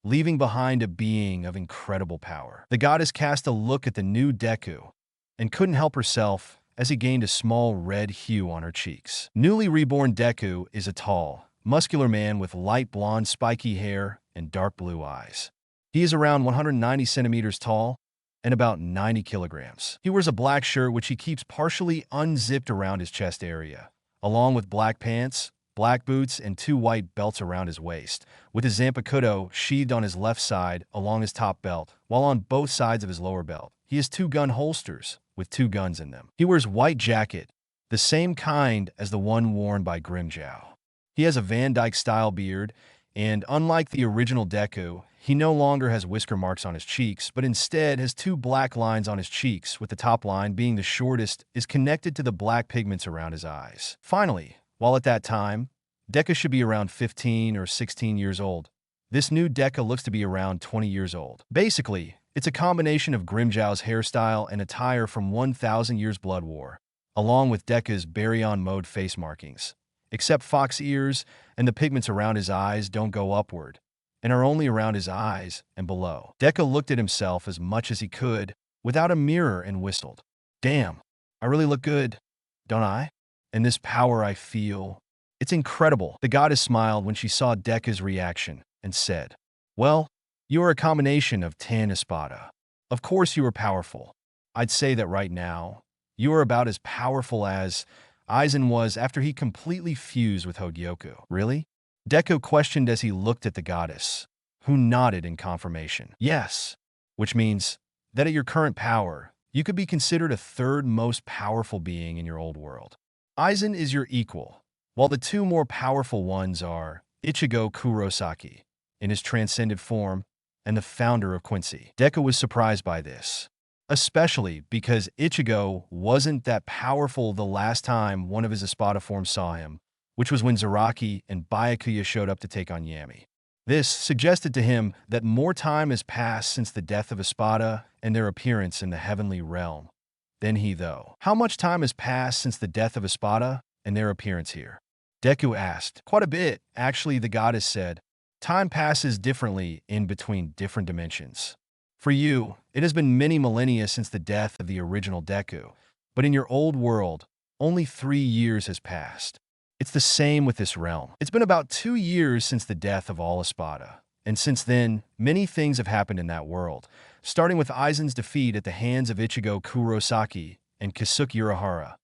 leaving behind a being of incredible power. The goddess cast a look at the new Deku and couldn't help herself as he gained a small red hue on her cheeks. Newly reborn Deku is a tall, muscular man with light blonde spiky hair and dark blue eyes. He is around 190 centimeters tall and about 90 kilograms. He wears a black shirt which he keeps partially unzipped around his chest area, along with black pants, black boots, and 2 white belts around his waist, with his Zanpakuto sheathed on his left side along his top belt, while on both sides of his lower belt, he has 2 gun holsters with 2 guns in them. He wears white jacket, the same kind as the one worn by Grimmjow. He has a Van Dyke-style beard, and unlike the original Deku, he no longer has whisker marks on his cheeks, but instead has 2 black lines on his cheeks, with the top line being the shortest is connected to the black pigments around his eyes. Finally, while at that time, Deku should be around 15 or 16 years old, this new Deku looks to be around 20 years old. Basically, it's a combination of Grimmjow's hairstyle and attire from 1000 Years Blood War, along with Deku's Baryon mode face markings. Except fox ears and the pigments around his eyes don't go upward, and are only around his eyes and below. Deku looked at himself as much as he could without a mirror and whistled. "Damn, I really look good, don't I? And this power I feel, it's incredible." The goddess smiled when she saw Deku's reaction and said, "Well, you are a combination of 10 Espada. Of course you are powerful. I'd say that right now, you are about as powerful as Aizen was after he completely fused with Hogyoku." "Really?" Deku questioned as he looked at the goddess, who nodded in confirmation. "Yes," which means that at your current power, you could be considered a 3rd most powerful being in your old world. Aizen is your equal, while the 2 more powerful ones are Ichigo Kurosaki, in his transcended form, and the founder of Quincy. Deku was surprised by this, especially because Ichigo wasn't that powerful the last time one of his Espada forms saw him, which was when Zaraki and Byakuya showed up to take on Yami. This suggested to him that more time has passed since the death of Espada and their appearance in the heavenly realm than he, though. "How much time has passed since the death of Espada and their appearance here?" Deku asked. "Quite a bit," actually, the goddess said. "Time passes differently in between different dimensions. For you, it has been many millennia since the death of the original Deku, but in your old world, only 3 years has passed. It's the same with this realm. It's been about 2 years since the death of all Espada, and since then, many things have happened in that world, starting with Aizen's defeat at the hands of Ichigo Kurosaki and Kisuke Urahara,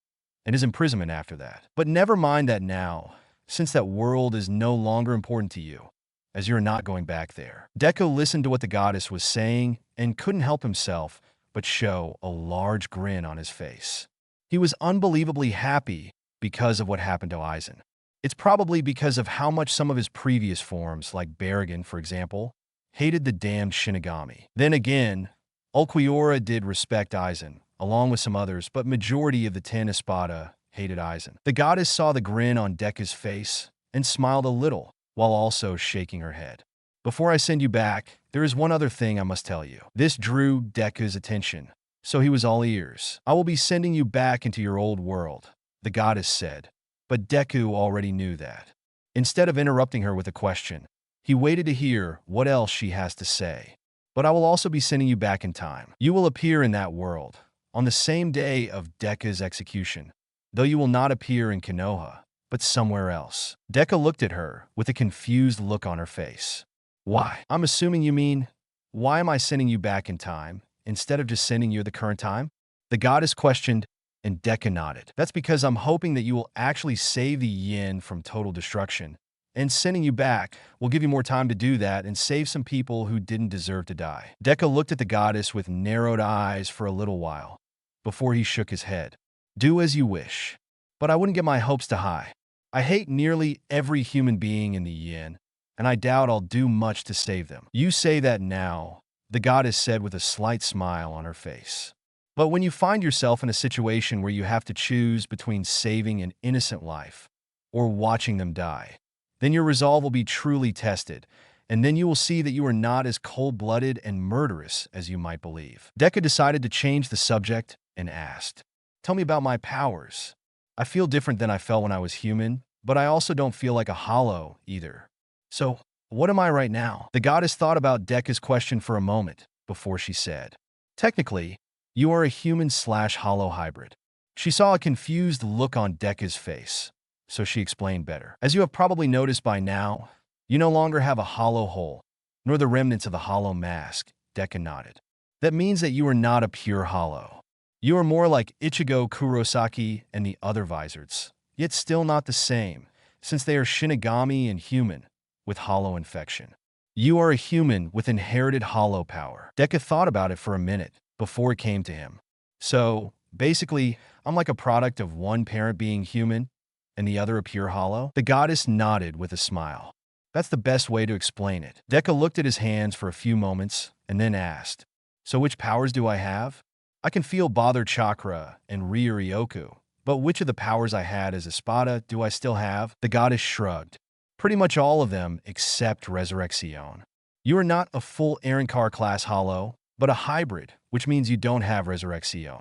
and his imprisonment after that. But never mind that now, since that world is no longer important to you, as you're not going back there. Deku listened to what the goddess was saying and couldn't help himself but show a large grin on his face. He was unbelievably happy because of what happened to Aizen. It's probably because of how much some of his previous forms, like Baragon, for example, hated the damned Shinigami. Then again, Ulquiorra did respect Aizen, along with some others, but majority of the 10 Espada hated Aizen. The goddess saw the grin on Deku's face and smiled a little, while also shaking her head. Before I send you back, there is one other thing I must tell you. This drew Deku's attention, so he was all ears. I will be sending you back into your old world, the goddess said, but Deku already knew that. Instead of interrupting her with a question, he waited to hear what else she has to say. But I will also be sending you back in time. You will appear in that world on the same day of Deku's execution, though you will not appear in Konoha, but somewhere else. Deku looked at her with a confused look on her face. Why? I'm assuming you mean, why am I sending you back in time instead of just sending you the current time? The goddess questioned, and Deku nodded. That's because I'm hoping that you will actually save the yin from total destruction, and sending you back will give you more time to do that and save some people who didn't deserve to die. Deku looked at the goddess with narrowed eyes for a little while, before he shook his head. Do as you wish, but I wouldn't get my hopes too high. I hate nearly every human being in the yin, and I doubt I'll do much to save them. You say that now, the goddess said with a slight smile on her face. But when you find yourself in a situation where you have to choose between saving an innocent life or watching them die, then your resolve will be truly tested, and then you will see that you are not as cold-blooded and murderous as you might believe. Deku decided to change the subject and asked, "Tell me about my powers. I feel different than I felt when I was human, but I also don't feel like a hollow either. So, what am I right now?" The goddess thought about Deku's question for a moment before she said, "Technically, you are a human/hollow hybrid." She saw a confused look on Deku's face, so she explained better. As you have probably noticed by now, you no longer have a hollow hole, nor the remnants of the hollow mask. Deku nodded. That means that you are not a pure hollow. You are more like Ichigo Kurosaki and the other Vizards, yet still not the same, since they are Shinigami and human, with hollow infection. You are a human with inherited hollow power. Deku thought about it for a minute before it came to him. So, basically, I'm like a product of one parent being human and the other a pure hollow? The goddess nodded with a smile. That's the best way to explain it. Deku looked at his hands for a few moments and then asked, "So which powers do I have? I can feel Bother Chakra and Ryuryoku, but which of the powers I had as Espada do I still have?" The goddess shrugged. Pretty much all of them except Resurrection. You are not a full Arankar class hollow, but a hybrid, which means you don't have Resurrection.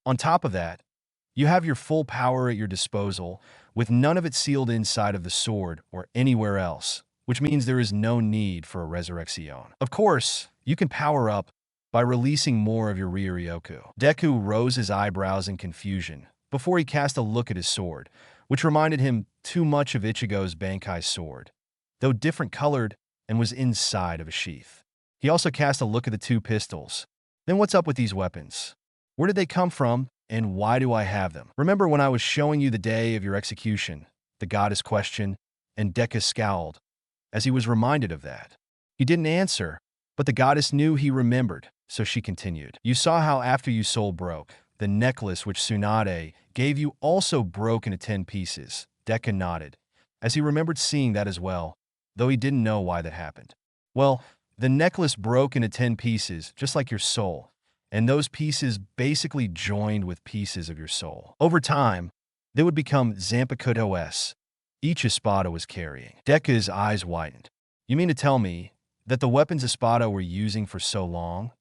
On top of that, you have your full power at your disposal, with none of it sealed inside of the sword or anywhere else, which means there is no need for a Resurrection. Of course, you can power up by releasing more of your Ryuryoku. Deku rose his eyebrows in confusion before he cast a look at his sword, which reminded him too much of Ichigo's Bankai sword, though different colored and was inside of a sheath. He also cast a look at the two pistols. Then what's up with these weapons? Where did they come from, and why do I have them? Remember when I was showing you the day of your execution? The goddess questioned, and Deku scowled, as he was reminded of that. He didn't answer, but the goddess knew he remembered, so she continued. You saw how after you soul broke, the necklace which Tsunade gave you also broke into 10 pieces. Deku nodded, as he remembered seeing that as well, though he didn't know why that happened. Well, the necklace broke into 10 pieces, just like your soul, and those pieces basically joined with pieces of your soul. Over time, they would become Zanpakuto-s, each Espada was carrying. Deku's eyes widened. You mean to tell me that the weapons Espada were using for so long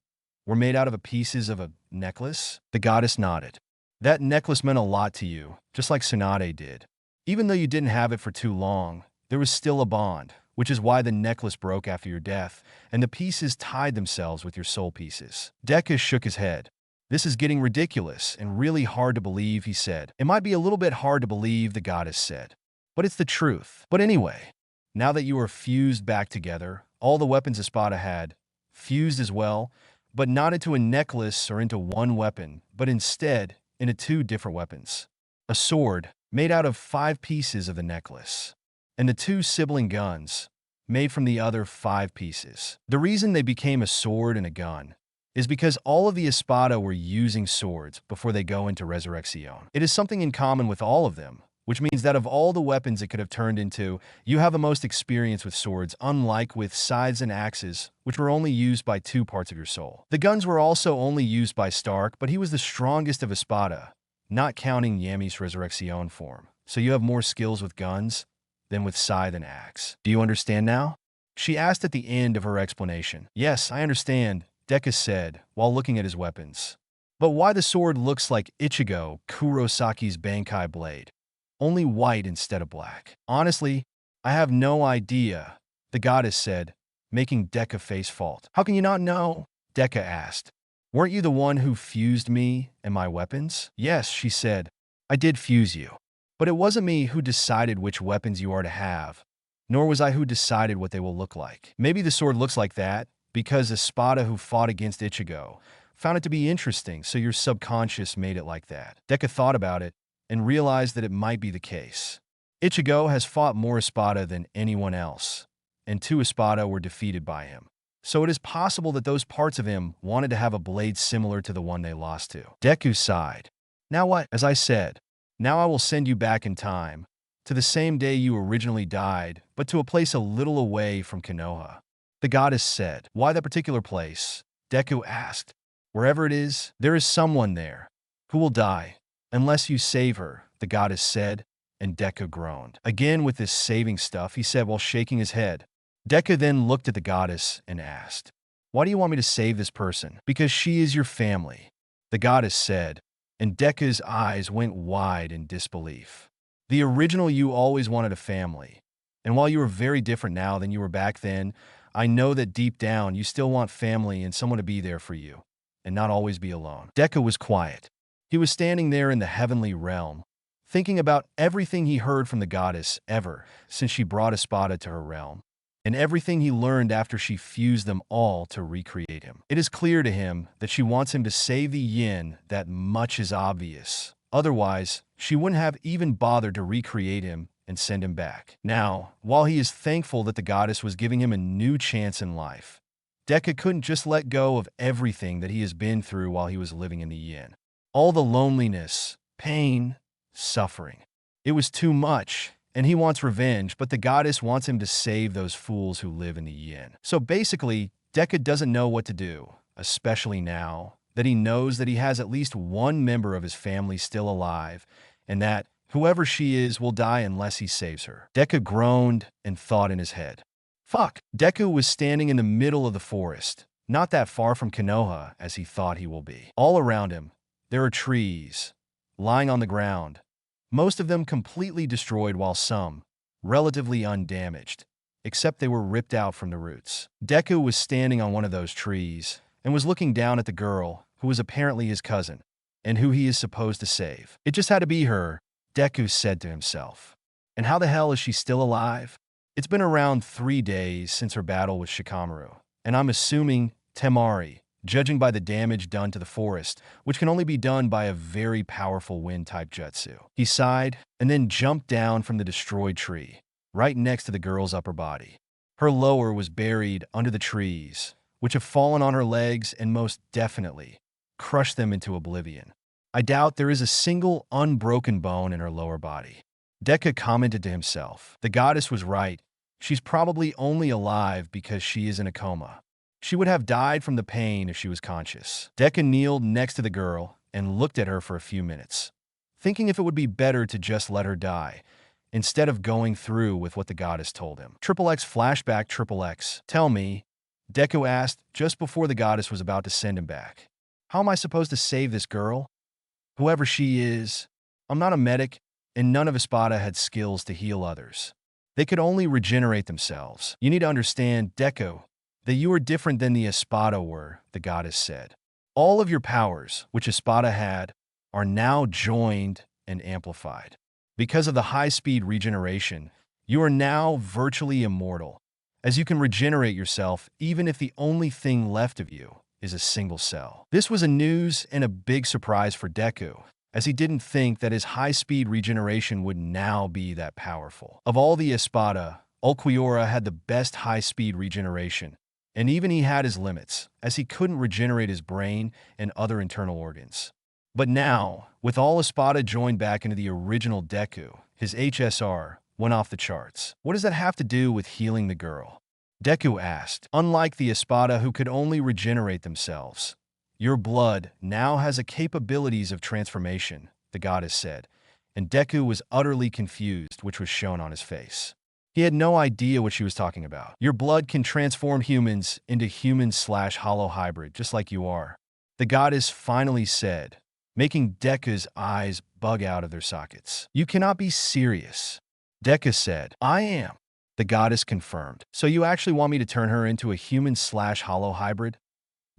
were made out of pieces of a necklace? The goddess nodded. That necklace meant a lot to you, just like Tsunade did. Even though you didn't have it for too long, there was still a bond, which is why the necklace broke after your death, and the pieces tied themselves with your soul pieces. Deku shook his head. This is getting ridiculous and really hard to believe, he said. It might be a little bit hard to believe, the goddess said. but it's the truth. But anyway, now that you are fused back together, all the weapons Espada had, fused as well, but not into a necklace or into one weapon, but instead into two different weapons. A sword, made out of 5 pieces of the necklace, and the 2 sibling guns, made from the other 5 pieces. The reason they became a sword and a gun is because all of the Espada were using swords before they go into Resurrección. It is something in common with all of them, which means that of all the weapons it could have turned into, you have the most experience with swords, unlike with scythes and axes, which were only used by 2 parts of your soul. The guns were also only used by Stark, but he was the strongest of Espada, not counting Yami's Resurrección form. So you have more skills with guns than with scythe and axe. Do you understand now? She asked at the end of her explanation. Yes, I understand, Deku said, while looking at his weapons. But why the sword looks like Ichigo Kurosaki's Bankai blade, only white instead of black? Honestly, I have no idea, the goddess said, making Deku face fault. How can you not know? Deku asked. Weren't you the one who fused me and my weapons? Yes, she said. I did fuse you. But it wasn't me who decided which weapons you are to have, nor was I who decided what they will look like. Maybe the sword looks like that because Espada, who fought against Ichigo, found it to be interesting, so your subconscious made it like that. Deku thought about it and realized that it might be the case. Ichigo has fought more Espada than anyone else, and 2 Espada were defeated by him. So it is possible that those parts of him wanted to have a blade similar to the one they lost to. Deku sighed. Now what? As I said, now I will send you back in time, to the same day you originally died, but to a place a little away from Konoha. The goddess said. Why that particular place? Deku asked. Wherever it is, there is someone there who will die, unless you save her, the goddess said, and Deku groaned. Again with this saving stuff, he said while shaking his head. Deku then looked at the goddess and asked, why do you want me to save this person? Because she is your family, the goddess said, and Deku's eyes went wide in disbelief. The original you always wanted a family, and while you are very different now than you were back then, I know that deep down you still want family and someone to be there for you, and not always be alone. Deku was quiet. He was standing there in the heavenly realm, thinking about everything he heard from the goddess ever since she brought Espada to her realm, and everything he learned after she fused them all to recreate him. It is clear to him that she wants him to save the yin, that much is obvious. Otherwise, she wouldn't have even bothered to recreate him and send him back. Now, while he is thankful that the goddess was giving him a new chance in life, Deku couldn't just let go of everything that he has been through while he was living in the yin. All the loneliness, pain, suffering. It was too much, and he wants revenge, but the goddess wants him to save those fools who live in the yin. So basically, Deku doesn't know what to do, especially now that he knows that he has at least one member of his family still alive, and that whoever she is will die unless he saves her. Deku groaned and thought in his head. Fuck. Deku was standing in the middle of the forest, not that far from Konoha as he thought he will be. All around him, there are trees, lying on the ground, most of them completely destroyed while some, relatively undamaged, except they were ripped out from the roots. Deku was standing on one of those trees and was looking down at the girl, who was apparently his cousin, and who he is supposed to save. It just had to be her, Deku said to himself. And how the hell is she still alive? It's been around 3 days since her battle with Shikamaru, and I'm assuming Temari, judging by the damage done to the forest, which can only be done by a very powerful wind-type jutsu. He sighed and then jumped down from the destroyed tree, right next to the girl's upper body. Her lower was buried under the trees, which have fallen on her legs and most definitely crushed them into oblivion. I doubt there is a single unbroken bone in her lower body. Deku commented to himself. The goddess was right. She's probably only alive because she is in a coma. She would have died from the pain if she was conscious. Deku kneeled next to the girl and looked at her for a few minutes, thinking if it would be better to just let her die, instead of going through with what the goddess told him. X flashback X. Tell me, Deku asked just before the goddess was about to send him back. How am I supposed to save this girl? Whoever she is. I'm not a medic, and none of Espada had skills to heal others. They could only regenerate themselves. You need to understand, Deku, that you are different than the Espada were, the goddess said. All of your powers, which Espada had, are now joined and amplified. Because of the high-speed regeneration, you are now virtually immortal, as you can regenerate yourself even if the only thing left of you is a single cell. This was a news and a big surprise for Deku, as he didn't think that his high-speed regeneration would now be that powerful. Of all the Espada, Ulquiorra had the best high-speed regeneration, and even he had his limits, as he couldn't regenerate his brain and other internal organs. But now, with all Espada joined back into the original Deku, his HSR went off the charts. What does that have to do with healing the girl? Deku asked. Unlike the Espada who could only regenerate themselves, your blood now has a capabilities of transformation, the goddess said, and Deku was utterly confused, which was shown on his face. He had no idea what she was talking about. Your blood can transform humans into human/hollow hybrid, just like you are, the goddess finally said, making Deku's eyes bug out of their sockets. You cannot be serious. Deku said. I am. The goddess confirmed. So you actually want me to turn her into a human/hollow hybrid?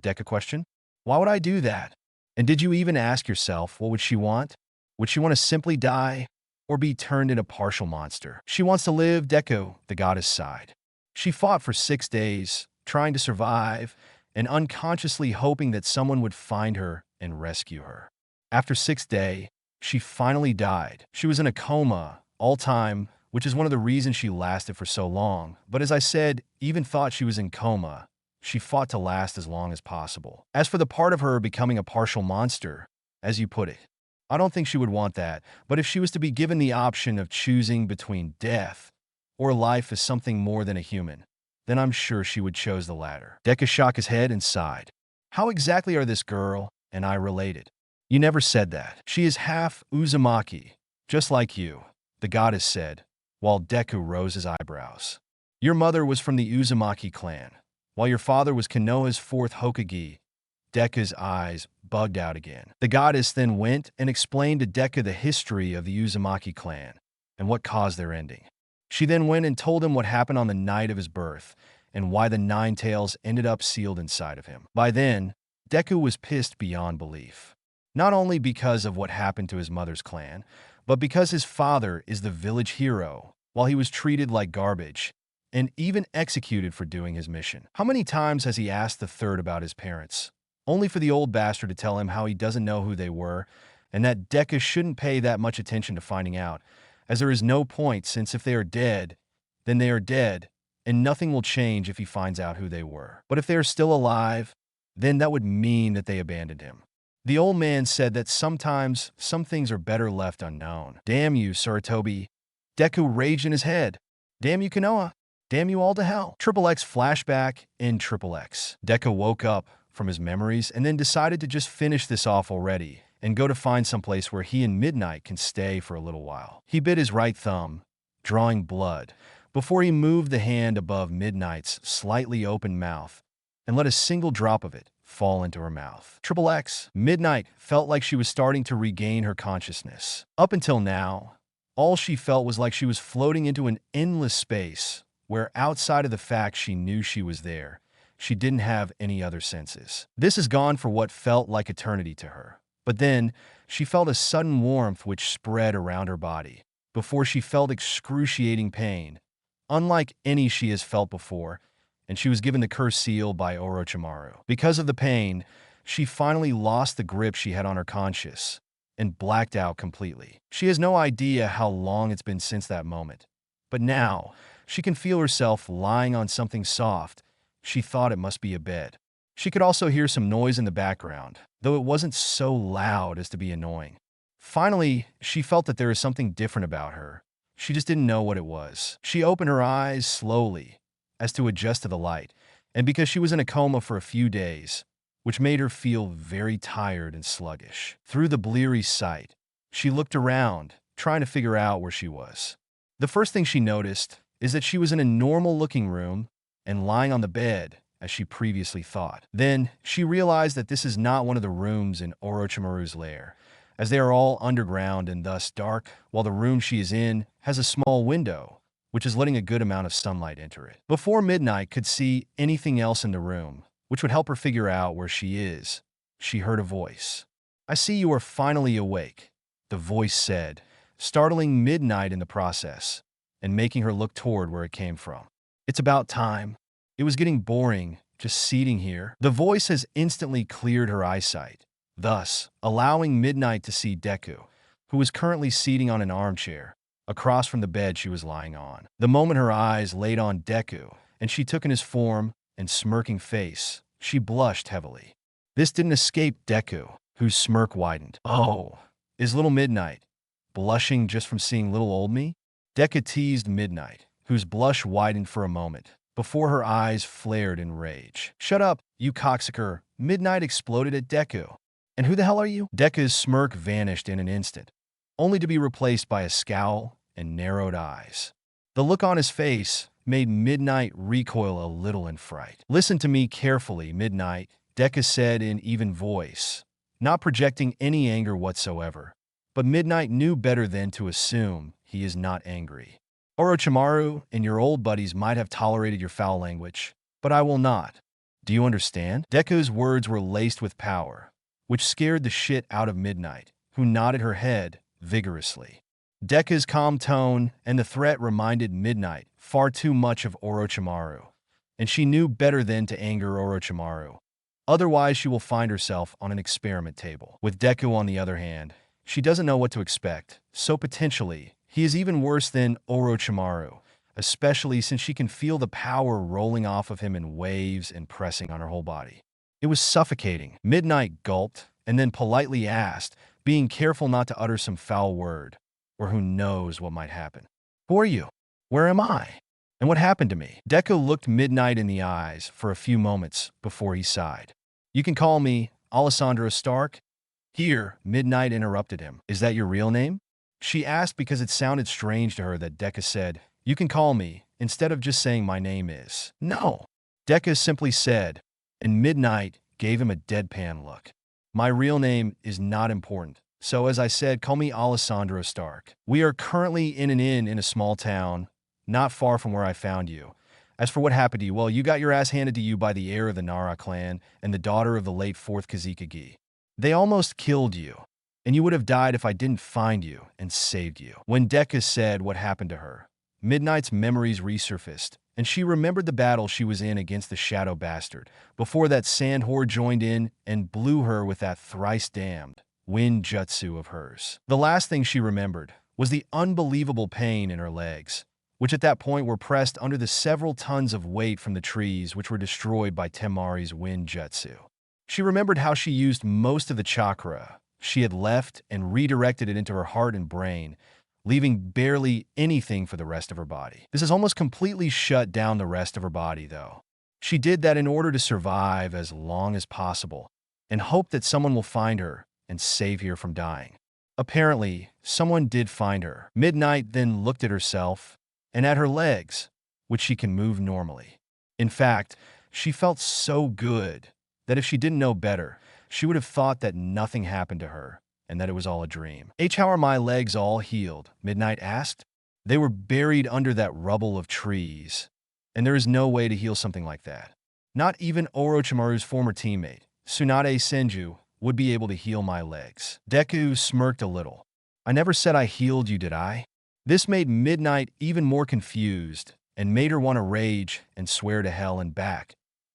Deku questioned. Why would I do that? And did you even ask yourself what would she want? Would she want to simply die or be turned into a partial monster? She wants to live, Deku, the goddess sighed. She fought for 6 days, trying to survive and unconsciously hoping that someone would find her and rescue her. After 6th day, she finally died. She was in a coma all time, which is one of the reasons she lasted for so long. But as I said, even thought she was in coma, she fought to last as long as possible. As for the part of her becoming a partial monster, as you put it, I don't think she would want that, but if she was to be given the option of choosing between death or life as something more than a human, then I'm sure she would choose the latter. Deku shook his head and sighed. How exactly are this girl and I related? You never said that. She is half Uzumaki, just like you, the goddess said, while Deku rose his eyebrows. Your mother was from the Uzumaki clan, while your father was Konoha's 4th Hokage. Deku's eyes bugged out again. The goddess then went and explained to Deku the history of the Uzumaki clan and what caused their ending. She then went and told him what happened on the night of his birth and why the 9 tails ended up sealed inside of him. By then, Deku was pissed beyond belief. Not only because of what happened to his mother's clan, but because his father is the village hero, while he was treated like garbage and even executed for doing his mission. How many times has he asked the third about his parents, only for the old bastard to tell him how he doesn't know who they were and that Deku shouldn't pay that much attention to finding out, as there is no point since if they are dead, then they are dead, and nothing will change if he finds out who they were. But if they are still alive, then that would mean that they abandoned him. The old man said that sometimes some things are better left unknown. Damn you, Sarutobi. Deku raged in his head. Damn you, Konoha. Damn you all to hell. Triple X flashback in Triple X. Deku woke up from his memories and then decided to just finish this off already and go to find someplace where he and Midnight can stay for a little while. He bit his right thumb, drawing blood, before he moved the hand above Midnight's slightly open mouth and let a single drop of it fall into her mouth. Triple X. Midnight felt like she was starting to regain her consciousness. Up until now, all she felt was like she was floating into an endless space where outside of the fact she knew she was there, she didn't have any other senses. This is gone for what felt like eternity to her. But then, she felt a sudden warmth which spread around her body, before she felt excruciating pain, unlike any she has felt before, and she was given the curse seal by Orochimaru. Because of the pain, she finally lost the grip she had on her conscience and blacked out completely. She has no idea how long it's been since that moment, but now she can feel herself lying on something soft. She thought it must be a bed. She could also hear some noise in the background, though it wasn't so loud as to be annoying. Finally, she felt that there was something different about her. She just didn't know what it was. She opened her eyes slowly, as to adjust to the light, and because she was in a coma for a few days, which made her feel very tired and sluggish. Through the bleary sight, she looked around, trying to figure out where she was. The first thing she noticed is that she was in a normal-looking room and lying on the bed, as she previously thought. Then, she realized that this is not one of the rooms in Orochimaru's lair, as they are all underground and thus dark, while the room she is in has a small window, which is letting a good amount of sunlight enter it. Before Midnight could see anything else in the room, which would help her figure out where she is, she heard a voice. I see you are finally awake, the voice said, startling Midnight in the process, and making her look toward where it came from. It's about time. It was getting boring, just seating here. The voice has instantly cleared her eyesight, thus allowing Midnight to see Deku, who was currently seating on an armchair, across from the bed she was lying on. The moment her eyes laid on Deku, and she took in his form and smirking face, she blushed heavily. This didn't escape Deku, whose smirk widened. Oh, is little Midnight blushing just from seeing little old me? Deku teased Midnight, whose blush widened for a moment, before her eyes flared in rage. Shut up, you cocksucker, Midnight exploded at Deku. And who the hell are you? Deku's smirk vanished in an instant, only to be replaced by a scowl and narrowed eyes. The look on his face made Midnight recoil a little in fright. Listen to me carefully, Midnight, Deku said in even voice, not projecting any anger whatsoever. But Midnight knew better than to assume he is not angry. Orochimaru and your old buddies might have tolerated your foul language, but I will not. Do you understand? Deku's words were laced with power, which scared the shit out of Midnight, who nodded her head vigorously. Deku's calm tone and the threat reminded Midnight far too much of Orochimaru, and she knew better than to anger Orochimaru. Otherwise, she will find herself on an experiment table. With Deku, on the other hand, she doesn't know what to expect, so potentially, he is even worse than Orochimaru, especially since she can feel the power rolling off of him in waves and pressing on her whole body. It was suffocating. Midnight gulped and then politely asked, being careful not to utter some foul word, or who knows what might happen. Who are you? Where am I? And what happened to me? Deku looked Midnight in the eyes for a few moments before he sighed. You can call me Alessandro Stark. Here, Midnight interrupted him. Is that your real name? She asked because it sounded strange to her that Deku said, you can call me, instead of just saying my name is. No. Deku simply said, and Midnight gave him a deadpan look. My real name is not important, so as I said, call me Alessandro Stark. We are currently in an inn in a small town, not far from where I found you. As for what happened to you, well, you got your ass handed to you by the heir of the Nara clan and the daughter of the late 4th Kazekage. They almost killed you, and you would have died if I didn't find you and saved you. When Deku said what happened to her, Midnight's memories resurfaced, and she remembered the battle she was in against the Shadow Bastard, before that sand horde joined in and blew her with that thrice-damned wind jutsu of hers. The last thing she remembered was the unbelievable pain in her legs, which at that point were pressed under the several tons of weight from the trees which were destroyed by Temari's wind jutsu. She remembered how she used most of the chakra she had left and redirected it into her heart and brain, leaving barely anything for the rest of her body. This has almost completely shut down the rest of her body, though. She did that in order to survive as long as possible and hope that someone will find her and save her from dying. Apparently, someone did find her. Midnight then looked at herself and at her legs, which she can move normally. In fact, she felt so good that if she didn't know better, she would have thought that nothing happened to her and that it was all a dream. How are my legs all healed? Midnight asked. They were buried under that rubble of trees, and there is no way to heal something like that. Not even Orochimaru's former teammate, Tsunade Senju, would be able to heal my legs. Deku smirked a little. I never said I healed you, did I? This made Midnight even more confused and made her want to rage and swear to hell and back,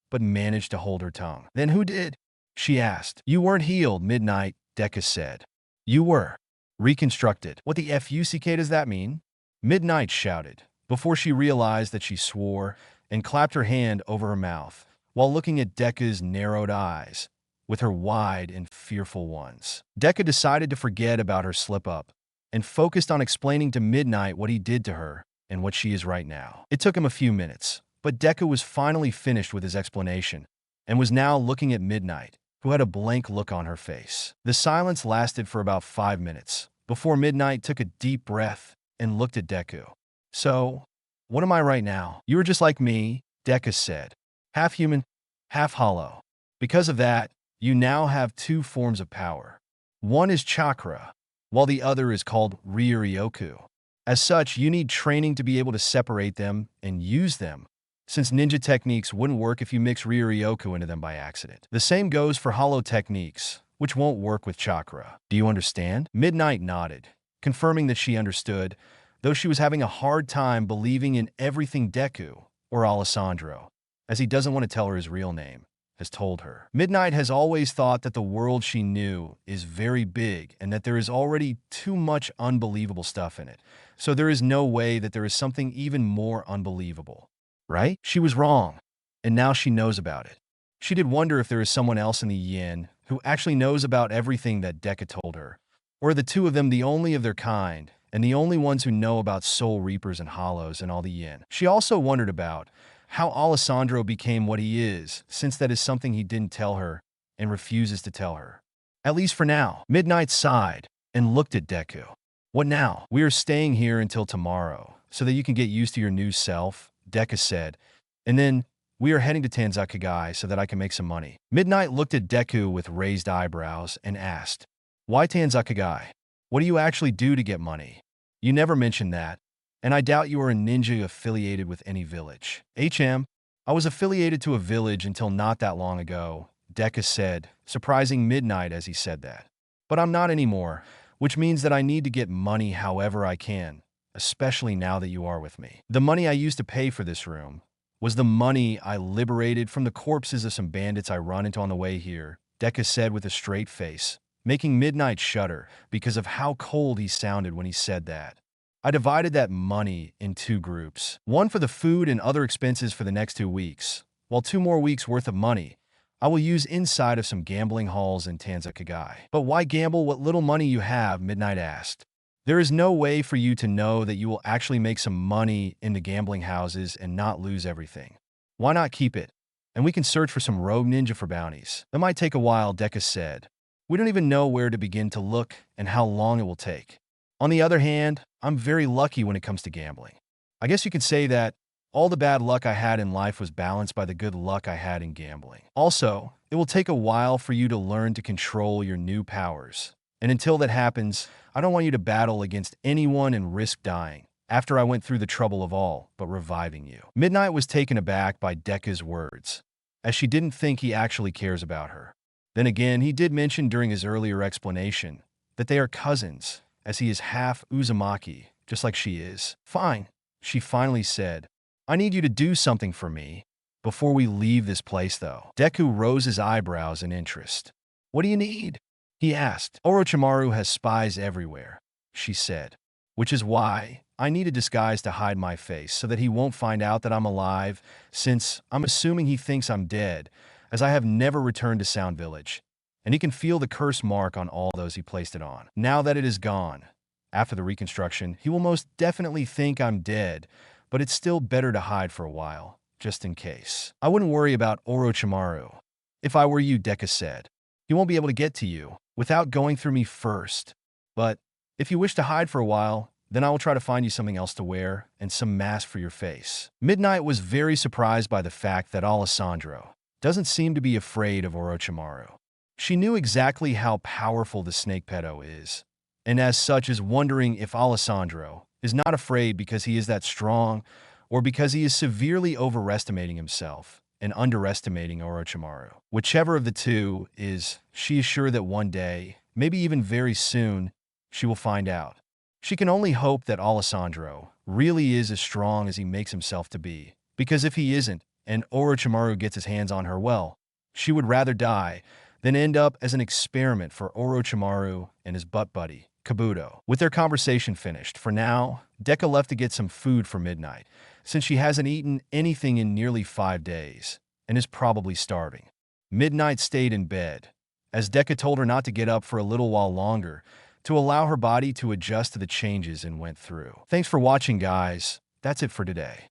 but managed to hold her tongue. Then who did? She asked. You weren't healed, Midnight, Deku said. You were. Reconstructed. What the fuck does that mean? Midnight shouted, before she realized that she swore, and clapped her hand over her mouth, while looking at Deku's narrowed eyes, with her wide and fearful ones. Deku decided to forget about her slip-up, and focused on explaining to Midnight what he did to her and what she is right now. It took him a few minutes, but Deku was finally finished with his explanation, and was now looking at Midnight, who had a blank look on her face. The silence lasted for about 5 minutes, before Midnight took a deep breath and looked at Deku. So, what am I right now? You are just like me, Deku said. Half human, half hollow. Because of that, you now have 2 forms of power. One is chakra, while the other is called Ryuryoku. As such, you need training to be able to separate them and use them, since ninja techniques wouldn't work if you mix Ryuryoku into them by accident. The same goes for hollow techniques, which won't work with chakra. Do you understand? Midnight nodded, confirming that she understood, though she was having a hard time believing in everything Deku, or Alessandro, as he doesn't want to tell her his real name, has told her. Midnight has always thought that the world she knew is very big and that there is already too much unbelievable stuff in it, so there is no way that there is something even more unbelievable. Right? She was wrong, and now she knows about it. She did wonder if there is someone else in the Yin who actually knows about everything that Deku told her, or are the two of them the only of their kind, and the only ones who know about Soul Reapers and Hollows and all the Yin. She also wondered about how Alessandro became what he is, since that is something he didn't tell her and refuses to tell her. At least for now. Midnight sighed and looked at Deku. What now? We are staying here until tomorrow, so that you can get used to your new self, Deku said, and then we are heading to Tanzakagai so that I can make some money. Midnight looked at Deku with raised eyebrows and asked, why Tanzakagai? What do you actually do to get money? You never mentioned that, and I doubt you are a ninja affiliated with any village. I was affiliated to a village until not that long ago, Deku said, surprising Midnight as he said that. But I'm not anymore, which means that I need to get money however I can, especially now that you are with me. The money I used to pay for this room was the money I liberated from the corpses of some bandits I run into on the way here, Deku said with a straight face, making Midnight shudder because of how cold he sounded when he said that. I divided that money in two groups, one for the food and other expenses for the next 2 weeks, while 2 more weeks worth of money I will use inside of some gambling halls in Tanzakagai. But why gamble what little money you have? Midnight asked. There is no way for you to know that you will actually make some money in the gambling houses and not lose everything. Why not keep it? And we can search for some rogue ninja for bounties. That might take a while, Deku said. We don't even know where to begin to look and how long it will take. On the other hand, I'm very lucky when it comes to gambling. I guess you could say that all the bad luck I had in life was balanced by the good luck I had in gambling. Also, it will take a while for you to learn to control your new powers. And until that happens, I don't want you to battle against anyone and risk dying, after I went through the trouble of all but reviving you. Midnight was taken aback by Deku's words, as she didn't think he actually cares about her. Then again, he did mention during his earlier explanation that they are cousins, as he is half Uzumaki, just like she is. Fine, she finally said. I need you to do something for me before we leave this place, though. Deku rose his eyebrows in interest. What do you need? He asked. Orochimaru has spies everywhere, she said, which is why I need a disguise to hide my face so that he won't find out that I'm alive, since I'm assuming he thinks I'm dead, as I have never returned to Sound Village, and he can feel the curse mark on all those he placed it on. Now that it is gone, after the reconstruction, he will most definitely think I'm dead, but it's still better to hide for a while, just in case. I wouldn't worry about Orochimaru. If I were you, Deku said. He won't be able to get to you without going through me first. But if you wish to hide for a while, then I will try to find you something else to wear and some mask for your face. Midnight was very surprised by the fact that Alessandro doesn't seem to be afraid of Orochimaru. She knew exactly how powerful the snake pedo is, and as such is wondering if Alessandro is not afraid because he is that strong or because he is severely overestimating himself and underestimating Orochimaru. Whichever of the two is, she is sure that one day, maybe even very soon, she will find out. She can only hope that Alessandro really is as strong as he makes himself to be, because if he isn't, and Orochimaru gets his hands on her, well, she would rather die than end up as an experiment for Orochimaru and his butt buddy, Kabuto. With their conversation finished, for now, Deku left to get some food for Midnight, since she hasn't eaten anything in nearly 5 days, and is probably starving. Midnight stayed in bed, as Deku told her not to get up for a little while longer, to allow her body to adjust to the changes and went through. Thanks for watching, guys. That's it for today.